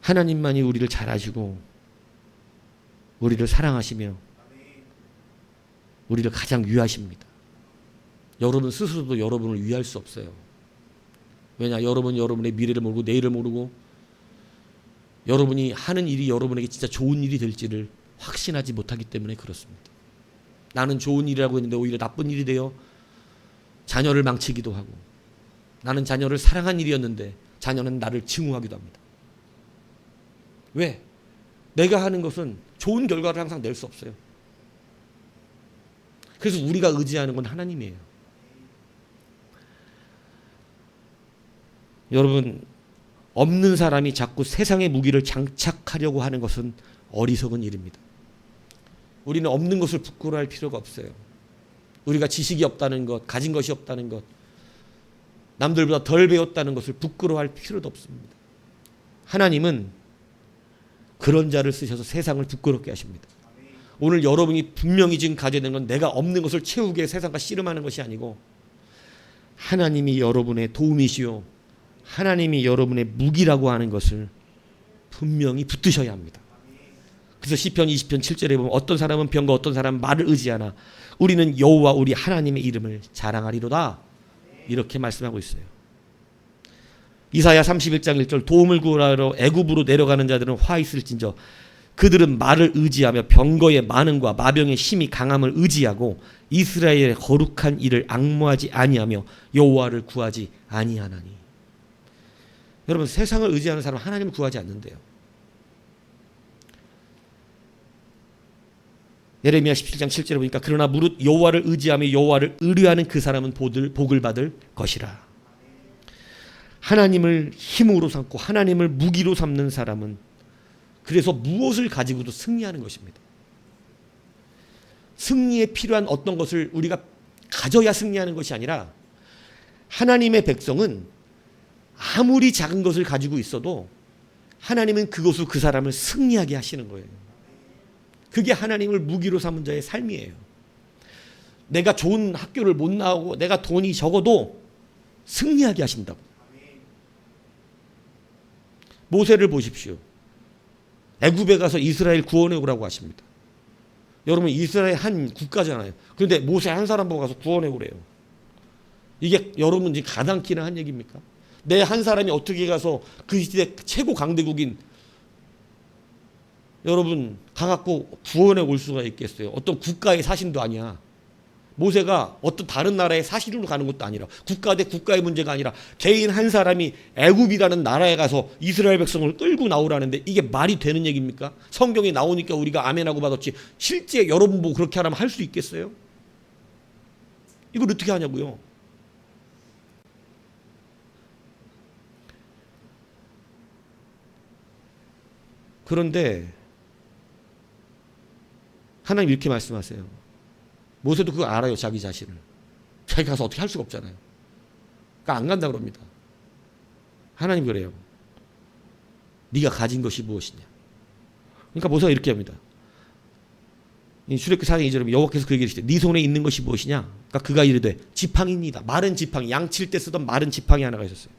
하나님만이 우리를 잘 아시고 우리를 사랑하시며 우리를 가장 위하십니다. 여러분 스스로도 여러분을 위할 수 없어요. 왜냐? 여러분이 여러분의 미래를 모르고 내일을 모르고 여러분이 하는 일이 여러분에게 진짜 좋은 일이 될지를 확신하지 못하기 때문에 그렇습니다. 나는 좋은 일이라고 했는데 오히려 나쁜 일이 되어 자녀를 망치기도 하고, 나는 자녀를 사랑한 일이었는데 자녀는 나를 증오하기도 합니다. 왜? 내가 하는 것은 좋은 결과를 항상 낼 수 없어요. 그래서 우리가 의지하는 건 하나님이에요. 여러분, 없는 사람이 자꾸 세상의 무기를 장착하려고 하는 것은 어리석은 일입니다. 우리는 없는 것을 부끄러워할 필요가 없어요. 우리가 지식이 없다는 것, 가진 것이 없다는 것, 남들보다 덜 배웠다는 것을 부끄러워할 필요도 없습니다. 하나님은 그런 자를 쓰셔서 세상을 부끄럽게 하십니다. 오늘 여러분이 분명히 지금 가져야 되는 건 내가 없는 것을 채우기 위해 세상과 씨름하는 것이 아니고 하나님이 여러분의 도움이시오, 하나님이 여러분의 무기라고 하는 것을 분명히 붙드셔야 합니다. 그래서 시편 20편 7절에 보면 어떤 사람은 병과 어떤 사람은 말을 의지하나 우리는 여호와 우리 하나님의 이름을 자랑하리로다, 이렇게 말씀하고 있어요. 이사야 31장 1절 도움을 구하러 애굽으로 내려가는 자들은 화 있을진저 그들은 말을 의지하며 병거의 많음과 마병의 힘이 강함을 의지하고 이스라엘의 거룩한 일을 앙모하지 아니하며 여호와를 구하지 아니하나니. 여러분, 세상을 의지하는 사람은 하나님을 구하지 않는데요. 예레미야 17장 7절에 보니까 그러나 무릇 여호와를 의지하며 여호와를 의뢰하는 그 사람은 복을 받을 것이라. 하나님을 힘으로 삼고 하나님을 무기로 삼는 사람은 그래서 무엇을 가지고도 승리하는 것입니다. 승리에 필요한 어떤 것을 우리가 가져야 승리하는 것이 아니라 하나님의 백성은 아무리 작은 것을 가지고 있어도 하나님은 그것으로 그 사람을 승리하게 하시는 거예요. 그게 하나님을 무기로 삼은 자의 삶이에요. 내가 좋은 학교를 못 나오고 내가 돈이 적어도 승리하게 하신다고. 모세를 보십시오. 애굽에 가서 이스라엘 구원해 오라고 하십니다. 여러분, 이스라엘 한 국가잖아요. 그런데 모세 한 사람 보고 가서 구원해 오래요. 이게 여러분 지금 가당키나 한 얘기입니까? 내 한 사람이 어떻게 가서 그 시대 최고 강대국인 여러분 가갖고 구원해 올 수가 있겠어요? 어떤 국가의 사신도 아니야. 모세가 어떤 다른 나라의 사신으로 가는 것도 아니라 국가 대 국가의 문제가 아니라 개인 한 사람이 애굽이라는 나라에 가서 이스라엘 백성을 끌고 나오라는데 이게 말이 되는 얘기입니까? 성경에 나오니까 우리가 아멘하고 받았지 실제 여러분 보고 그렇게 하라면 할 수 있겠어요? 이걸 어떻게 하냐고요? 그런데 하나님 이렇게 말씀하세요. 모세도 그거 알아요. 자기 자신을. 자기 가서 어떻게 할 수가 없잖아요. 그러니까 안 간다 그럽니다. 하나님 그래요. 네가 가진 것이 무엇이냐. 그러니까 모세가 이렇게 합니다. 출애굽기 4장 2절에 여호와께서 그에게 이르시되 네 손에 있는 것이 무엇이냐. 그러니까 그가 이르되 지팡이니이다. 마른 지팡이. 양칠 때 쓰던 마른 지팡이 하나가 있었어요.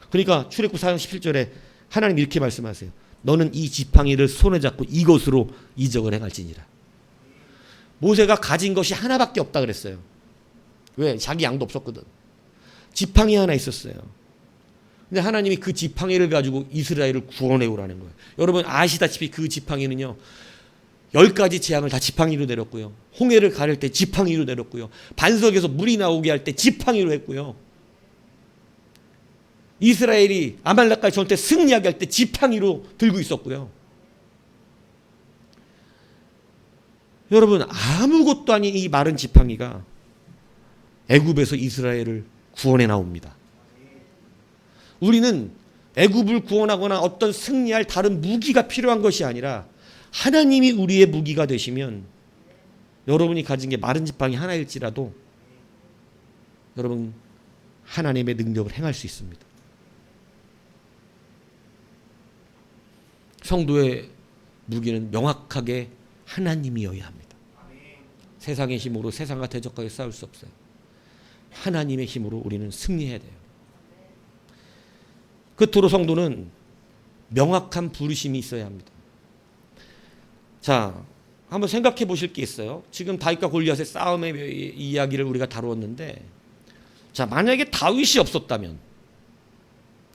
그러니까 출애굽기 4장 17절에 하나님 이렇게 말씀하세요. 너는 이 지팡이를 손에 잡고 이것으로 이적을 행할지니라. 모세가 가진 것이 하나밖에 없다 그랬어요. 왜? 자기 양도 없었거든. 지팡이 하나 있었어요. 근데 하나님이 그 지팡이를 가지고 이스라엘을 구원해 오라는 거예요. 여러분 아시다시피 그 지팡이는요. 10가지 재앙을 다 지팡이로 내렸고요. 홍해를 가를 때 지팡이로 내렸고요. 반석에서 물이 나오게 할 때 지팡이로 했고요. 이스라엘이 아말렉과의 전투 때 승리하게 할 때 지팡이로 들고 있었고요. 여러분 아무것도 아닌 이 마른 지팡이가 애굽에서 이스라엘을 구원해 나옵니다. 우리는 애굽을 구원하거나 어떤 승리할 다른 무기가 필요한 것이 아니라 하나님이 우리의 무기가 되시면 여러분이 가진 게 마른 지팡이 하나일지라도 여러분 하나님의 능력을 행할 수 있습니다. 성도의 무기는 명확하게 하나님이어야 합니다. 세상의 힘으로 세상과 대적하게 싸울 수 없어요. 하나님의 힘으로 우리는 승리해야 돼요. 끝으로 성도는 명확한 부르심이 있어야 합니다. 자, 한번 생각해 보실 게 있어요. 지금 다윗과 골리앗의 싸움의 이야기를 우리가 다루었는데, 자, 만약에 다윗이 없었다면,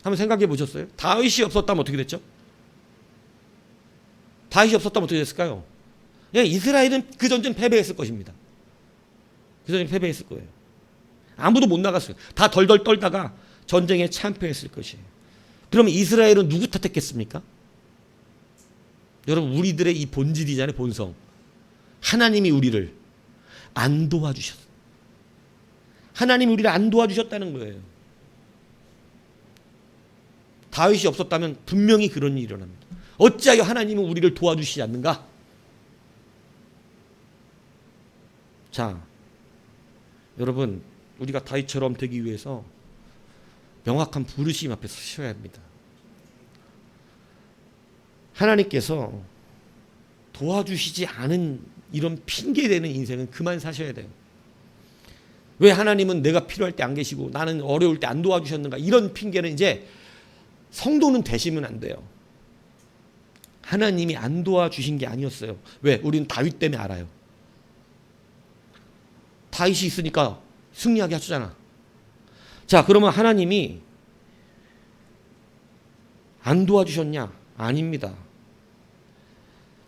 한번 생각해 보셨어요? 다윗이 없었다면 어떻게 됐죠? 다윗이 없었다면 어떻게 됐을까요? 이스라엘은 그 전쟁 패배했을 것입니다. 그 전쟁 패배했을 거예요. 아무도 못 나갔어요. 다 덜덜 떨다가 전쟁에 참패했을 것이에요. 그러면 이스라엘은 누구 탓했겠습니까? 여러분 우리들의 이 본질이잖아요. 본성. 하나님이 우리를 안 도와주셨어요. 하나님이 우리를 안 도와주셨다는 거예요. 다윗이 없었다면 분명히 그런 일이 일어납니다. 어찌하여 하나님은 우리를 도와주시지 않는가? 자, 여러분 우리가 다윗처럼 되기 위해서 명확한 부르심 앞에 서셔야 합니다. 하나님께서 도와주시지 않은 이런 핑계대는 인생은 그만 사셔야 돼요. 왜 하나님은 내가 필요할 때 안 계시고 나는 어려울 때 안 도와주셨는가? 이런 핑계는 이제 성도는 되시면 안 돼요. 하나님이 안 도와주신 게 아니었어요. 왜? 우리는 다윗 때문에 알아요. 다윗이 있으니까 승리하게 하시잖아. 자, 그러면 하나님이 안 도와주셨냐? 아닙니다.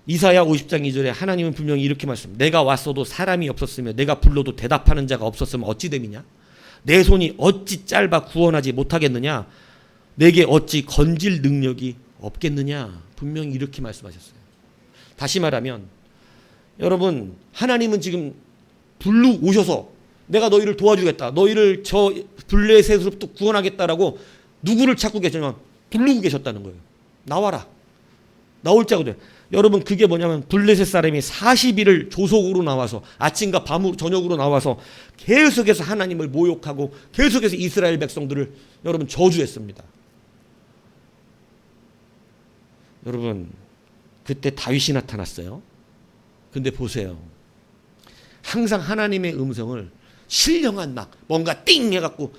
이사야 50장 2절에 하나님은 분명히 이렇게 말씀. 내가 왔어도 사람이 없었으며 내가 불러도 대답하는 자가 없었으면 어찌 됨이냐? 내 손이 어찌 짧아 구원하지 못하겠느냐? 내게 어찌 건질 능력이 없겠느냐? 분명히 이렇게 말씀하셨어요. 다시 말하면 여러분 하나님은 지금 불러 오셔서 내가 너희를 도와주겠다. 너희를 저 블레셋으로부터 구원하겠다라고 누구를 찾고 계시냐면 부르고 계셨다는 거예요. 나와라. 나올 자고 돼. 여러분 그게 뭐냐면 블레셋 사람이 40일을 조속으로 나와서 아침과 밤으로 저녁으로 나와서 계속해서 하나님을 모욕하고 계속해서 이스라엘 백성들을 여러분 저주했습니다. 여러분 그때 다윗이 나타났어요. 근데 보세요. 항상 하나님의 음성을 신령한 막 뭔가 띵 해갖고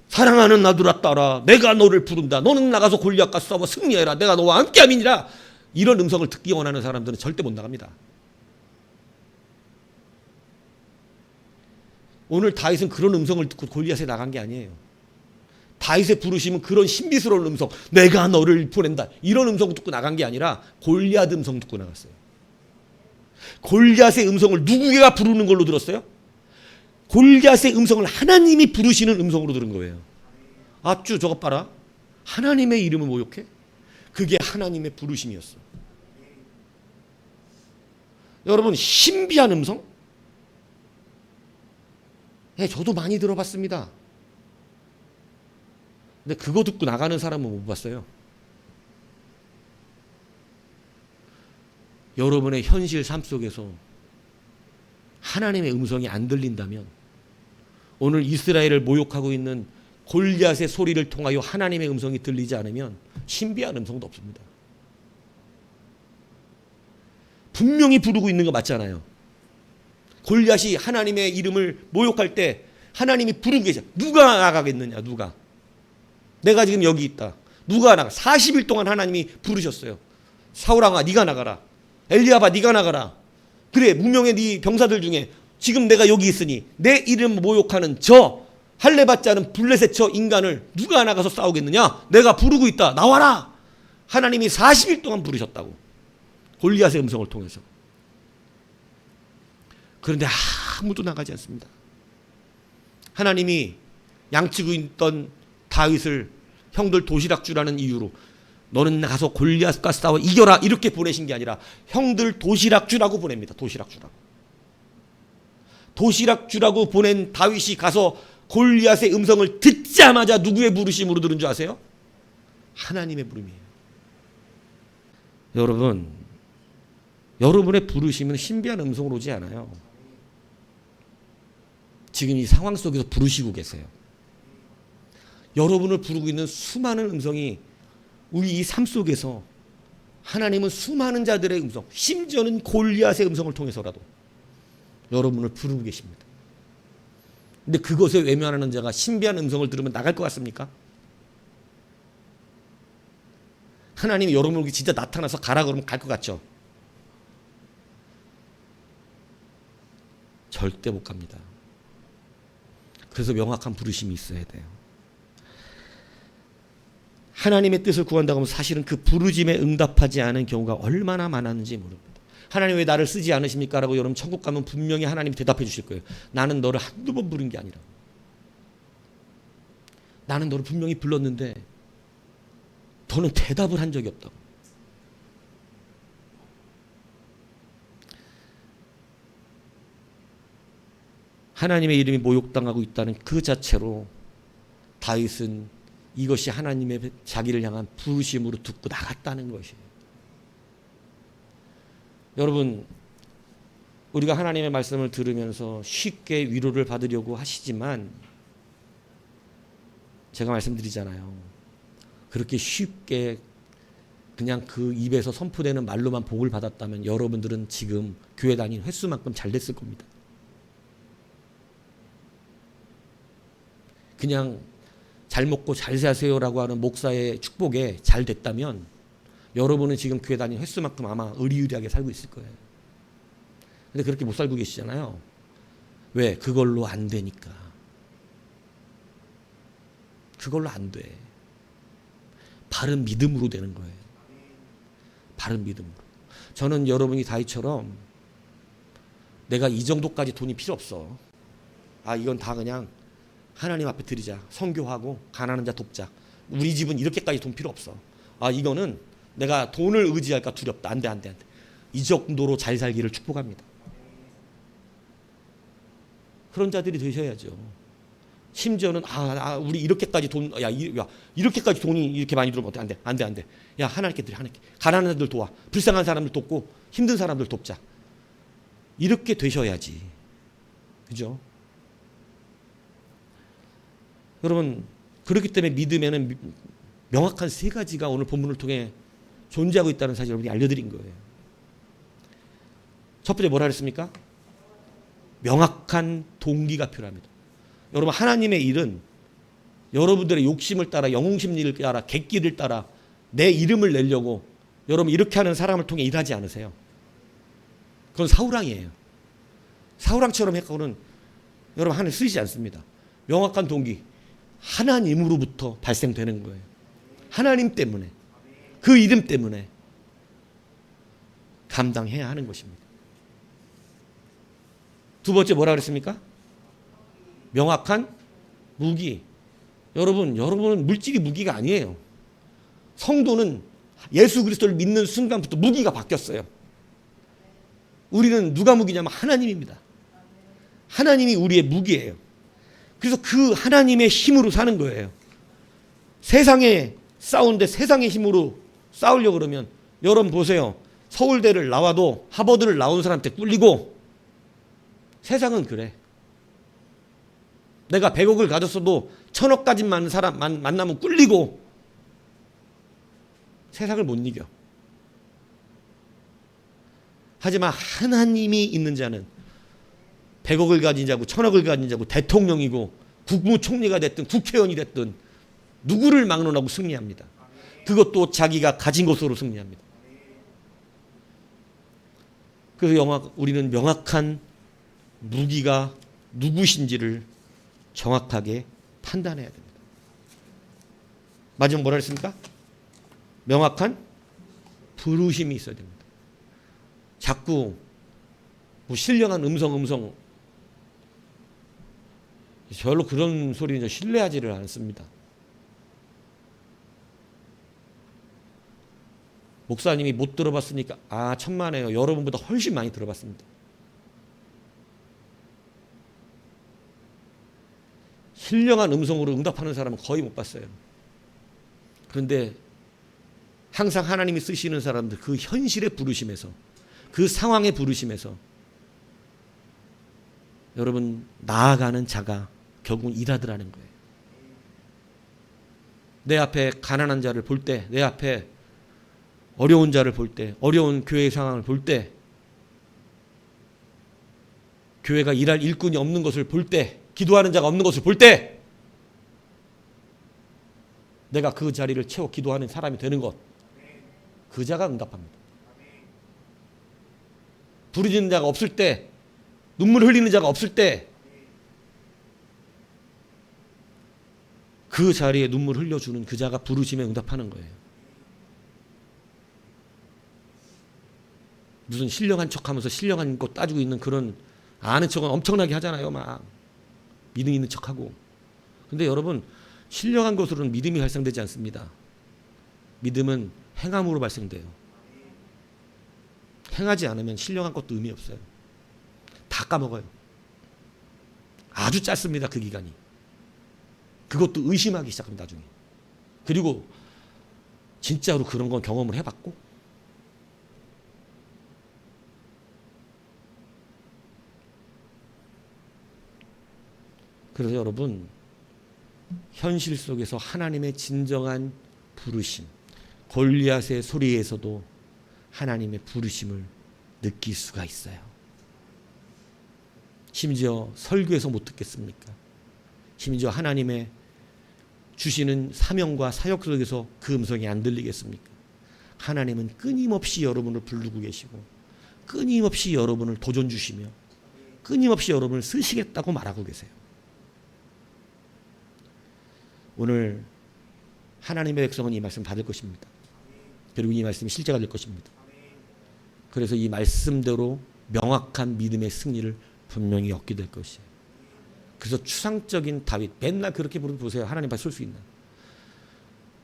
사랑하는 나들아 따라 내가 너를 부른다. 너는 나가서 골리앗과 싸워 승리해라. 내가 너와 함께함이니라. 이런 음성을 듣기 원하는 사람들은 절대 못 나갑니다. 오늘 다윗은 그런 음성을 듣고 골리앗에 나간 게 아니에요. 다윗의 부르심은 그런 신비스러운 음성, 내가 너를 보낸다, 이런 음성 듣고 나간 게 아니라 골리앗 음성 듣고 나갔어요. 골리앗의 음성을 누구가 부르는 걸로 들었어요? 골리앗의 음성을 하나님이 부르시는 음성으로 들은 거예요. 아쭈 저것 봐라, 하나님의 이름을 모욕해? 그게 하나님의 부르심이었어. 여러분, 신비한 음성? 네, 저도 많이 들어봤습니다. 근데 그거 듣고 나가는 사람은 못 봤어요. 여러분의 현실 삶 속에서 하나님의 음성이 안 들린다면, 오늘 이스라엘을 모욕하고 있는 골리앗의 소리를 통하여 하나님의 음성이 들리지 않으면 신비한 음성도 없습니다. 분명히 부르고 있는 거 맞잖아요. 골리앗이 하나님의 이름을 모욕할 때 하나님이 부른 게 누가 나가겠느냐, 누가. 내가 지금 여기 있다. 누가 나가? 40일 동안 하나님이 부르셨어요. 사울왕아 네가 나가라. 엘리야바 네가 나가라. 그래, 무명의 네 병사들 중에 지금 내가 여기 있으니 내 이름 모욕하는 저 할례받지 않은 블레셋 저 인간을 누가 나가서 싸우겠느냐? 내가 부르고 있다. 나와라. 하나님이 40일 동안 부르셨다고. 골리앗의 음성을 통해서. 그런데 아무도 나가지 않습니다. 하나님이 양치고 있던 다윗을 형들 도시락 주라는 이유로 너는 가서 골리앗과 싸워 이겨라 이렇게 보내신 게 아니라 형들 도시락 주라고 보냅니다. 도시락 주라고. 도시락 주라고 보낸 다윗이 가서 골리앗의 음성을 듣자마자 누구의 부르심으로 들은 줄 아세요? 하나님의 부름이에요. 여러분, 여러분의 부르심은 신비한 음성으로 오지 않아요. 지금 이 상황 속에서 부르시고 계세요. 여러분을 부르고 있는 수많은 음성이 우리 이 삶 속에서 하나님은 수많은 자들의 음성, 심지어는 골리앗의 음성을 통해서라도 여러분을 부르고 계십니다. 근데 그것에 외면하는 자가 신비한 음성을 들으면 나갈 것 같습니까? 하나님이 여러분에게 진짜 나타나서 가라 그러면 갈 것 같죠? 절대 못 갑니다. 그래서 명확한 부르심이 있어야 돼요. 하나님의 뜻을 구한다고 하면 사실은 그 부르심에 응답하지 않은 경우가 얼마나 많았는지 모릅니다. 하나님 왜 나를 쓰지 않으십니까? 라고 여러분 천국 가면 분명히 하나님이 대답해 주실 거예요. 나는 너를 한두 번 부른 게 아니라. 나는 너를 분명히 불렀는데 너는 대답을 한 적이 없다고. 하나님의 이름이 모욕당하고 있다는 그 자체로 다윗은 이것이 하나님의 자기를 향한 부르심으로 듣고 나갔다는 것이에요. 여러분, 우리가 하나님의 말씀을 들으면서 쉽게 위로를 받으려고 하시지만 제가 말씀드리잖아요. 그렇게 쉽게 그냥 그 입에서 선포되는 말로만 복을 받았다면 여러분들은 지금 교회 다닌 횟수만큼 잘 됐을 겁니다. 그냥 잘 먹고 잘 사세요라고 하는 목사의 축복에 잘 됐다면 여러분은 지금 교회 다닌 횟수만큼 아마 의리의리하게 살고 있을 거예요. 근데 그렇게 못 살고 계시잖아요. 왜? 그걸로 안 되니까. 그걸로 안 돼. 바른 믿음으로 되는 거예요. 바른 믿음으로. 저는 여러분이 다윗처럼 내가 이 정도까지 돈이 필요 없어. 이건 다 그냥 하나님 앞에 드리자. 선교하고 가난한 자 돕자. 우리 집은 이렇게까지 돈 필요 없어. 이거는 내가 돈을 의지할까 두렵다. 안 돼. 이 정도로 잘 살기를 축복합니다. 그런 자들이 되셔야죠. 심지어는 우리 이렇게까지 이렇게까지 돈이 이렇게 많이 들어오면 어때? 안 돼. 야, 하나님께 드려. 하나님께. 가난한 자들 도와. 불쌍한 사람들 돕고 힘든 사람들 돕자. 이렇게 되셔야지. 그죠? 여러분, 그렇기 때문에 믿음에는 명확한 세 가지가 오늘 본문을 통해 존재하고 있다는 사실을 여러분이 알려드린 거예요. 첫 번째 뭐라 그랬습니까? 명확한 동기가 필요합니다. 여러분, 하나님의 일은 여러분들의 욕심을 따라, 영웅심리를 따라, 객기를 따라 내 이름을 내려고 여러분 이렇게 하는 사람을 통해 일하지 않으세요. 그건 사울왕이에요. 사울왕처럼 해서는 여러분 하나님 쓰시지 않습니다. 명확한 동기. 하나님으로부터 발생되는 거예요. 하나님 때문에, 그 이름 때문에 감당해야 하는 것입니다. 두 번째 뭐라 그랬습니까? 명확한 무기. 여러분은 물질이 무기가 아니에요. 성도는 예수 그리스도를 믿는 순간부터 무기가 바뀌었어요. 우리는 누가 무기냐면 하나님입니다. 하나님이 우리의 무기예요. 그래서 그 하나님의 힘으로 사는 거예요. 세상에 싸우는데 세상의 힘으로 싸우려고 그러면 여러분 보세요. 서울대를 나와도 하버드를 나온 사람한테 꿀리고 세상은 그래. 내가 100억을 가졌어도 1000억까지 많은 사람 만나면 꿀리고 세상을 못 이겨. 하지만 하나님이 있는 자는 100억을 가진 자고 1000억을 가진 자고 대통령이고 국무총리가 됐든 국회의원이 됐든 누구를 막론하고 승리합니다. 그것도 자기가 가진 것으로 승리합니다. 그래서 우리는 명확한 무기가 누구신지를 정확하게 판단해야 됩니다. 마지막 뭐라 했습니까? 명확한 부르심이 있어야 됩니다. 자꾸 뭐 신령한 음성 별로 그런 소리는 신뢰하지를 않습니다. 목사님이 못 들어봤으니까 천만에요. 여러분보다 훨씬 많이 들어봤습니다. 신령한 음성으로 응답하는 사람은 거의 못 봤어요. 그런데 항상 하나님이 쓰시는 사람들 그 현실의 부르심에서 그 상황의 부르심에서 여러분 나아가는 자가 결국은 일하더라는 거예요. 내 앞에 가난한 자를 볼 때, 내 앞에 어려운 자를 볼 때, 어려운 교회의 상황을 볼 때, 교회가 일할 일꾼이 없는 것을 볼 때, 기도하는 자가 없는 것을 볼 때 내가 그 자리를 채워 기도하는 사람이 되는 것, 그 자가 응답합니다. 부르짖는 자가 없을 때, 눈물 흘리는 자가 없을 때 그 자리에 눈물 흘려주는 그 자가 부르심에 응답하는 거예요. 무슨 신령한 척하면서 신령한 거 따지고 있는 그런 아는 척은 엄청나게 하잖아요. 막 믿음 있는 척하고. 근데 여러분 신령한 것으로는 믿음이 발생되지 않습니다. 믿음은 행함으로 발생돼요. 행하지 않으면 신령한 것도 의미 없어요. 다 까먹어요. 아주 짧습니다. 그 기간이. 그것도 의심하기 시작합니다. 나중에. 그리고 진짜로 그런 건 경험을 해봤고 그래서 여러분 현실 속에서 하나님의 진정한 부르심, 골리앗의 소리에서도 하나님의 부르심을 느낄 수가 있어요. 심지어 설교에서 못 듣겠습니까? 심지어 하나님의 주시는 사명과 사역 속에서 그 음성이 안 들리겠습니까? 하나님은 끊임없이 여러분을 부르고 계시고 끊임없이 여러분을 도전 주시며 끊임없이 여러분을 쓰시겠다고 말하고 계세요. 오늘 하나님의 백성은 이 말씀 받을 것입니다. 그리고 이 말씀이 실제가 될 것입니다. 그래서 이 말씀대로 명확한 믿음의 승리를 분명히 얻게 될 것이에요. 그래서 추상적인 다윗 맨날 그렇게 보세요. 하나님 앞에 설 수 있는.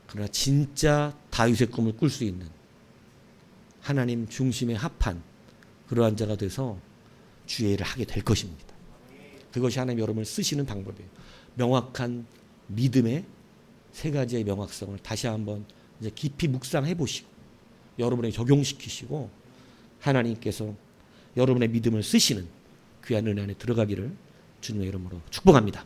그러나 진짜 다윗의 꿈을 꿀 수 있는 하나님 중심에 합한 그러한 자가 돼서 주의 일을 하게 될 것입니다. 그것이 하나님 여러분을 쓰시는 방법이에요. 명확한 믿음의 세 가지의 명확성을 다시 한번 이제 깊이 묵상해 보시고 여러분에게 적용시키시고 하나님께서 여러분의 믿음을 쓰시는 귀한 은혜 안에 들어가기를 주님의 이름으로 축복합니다.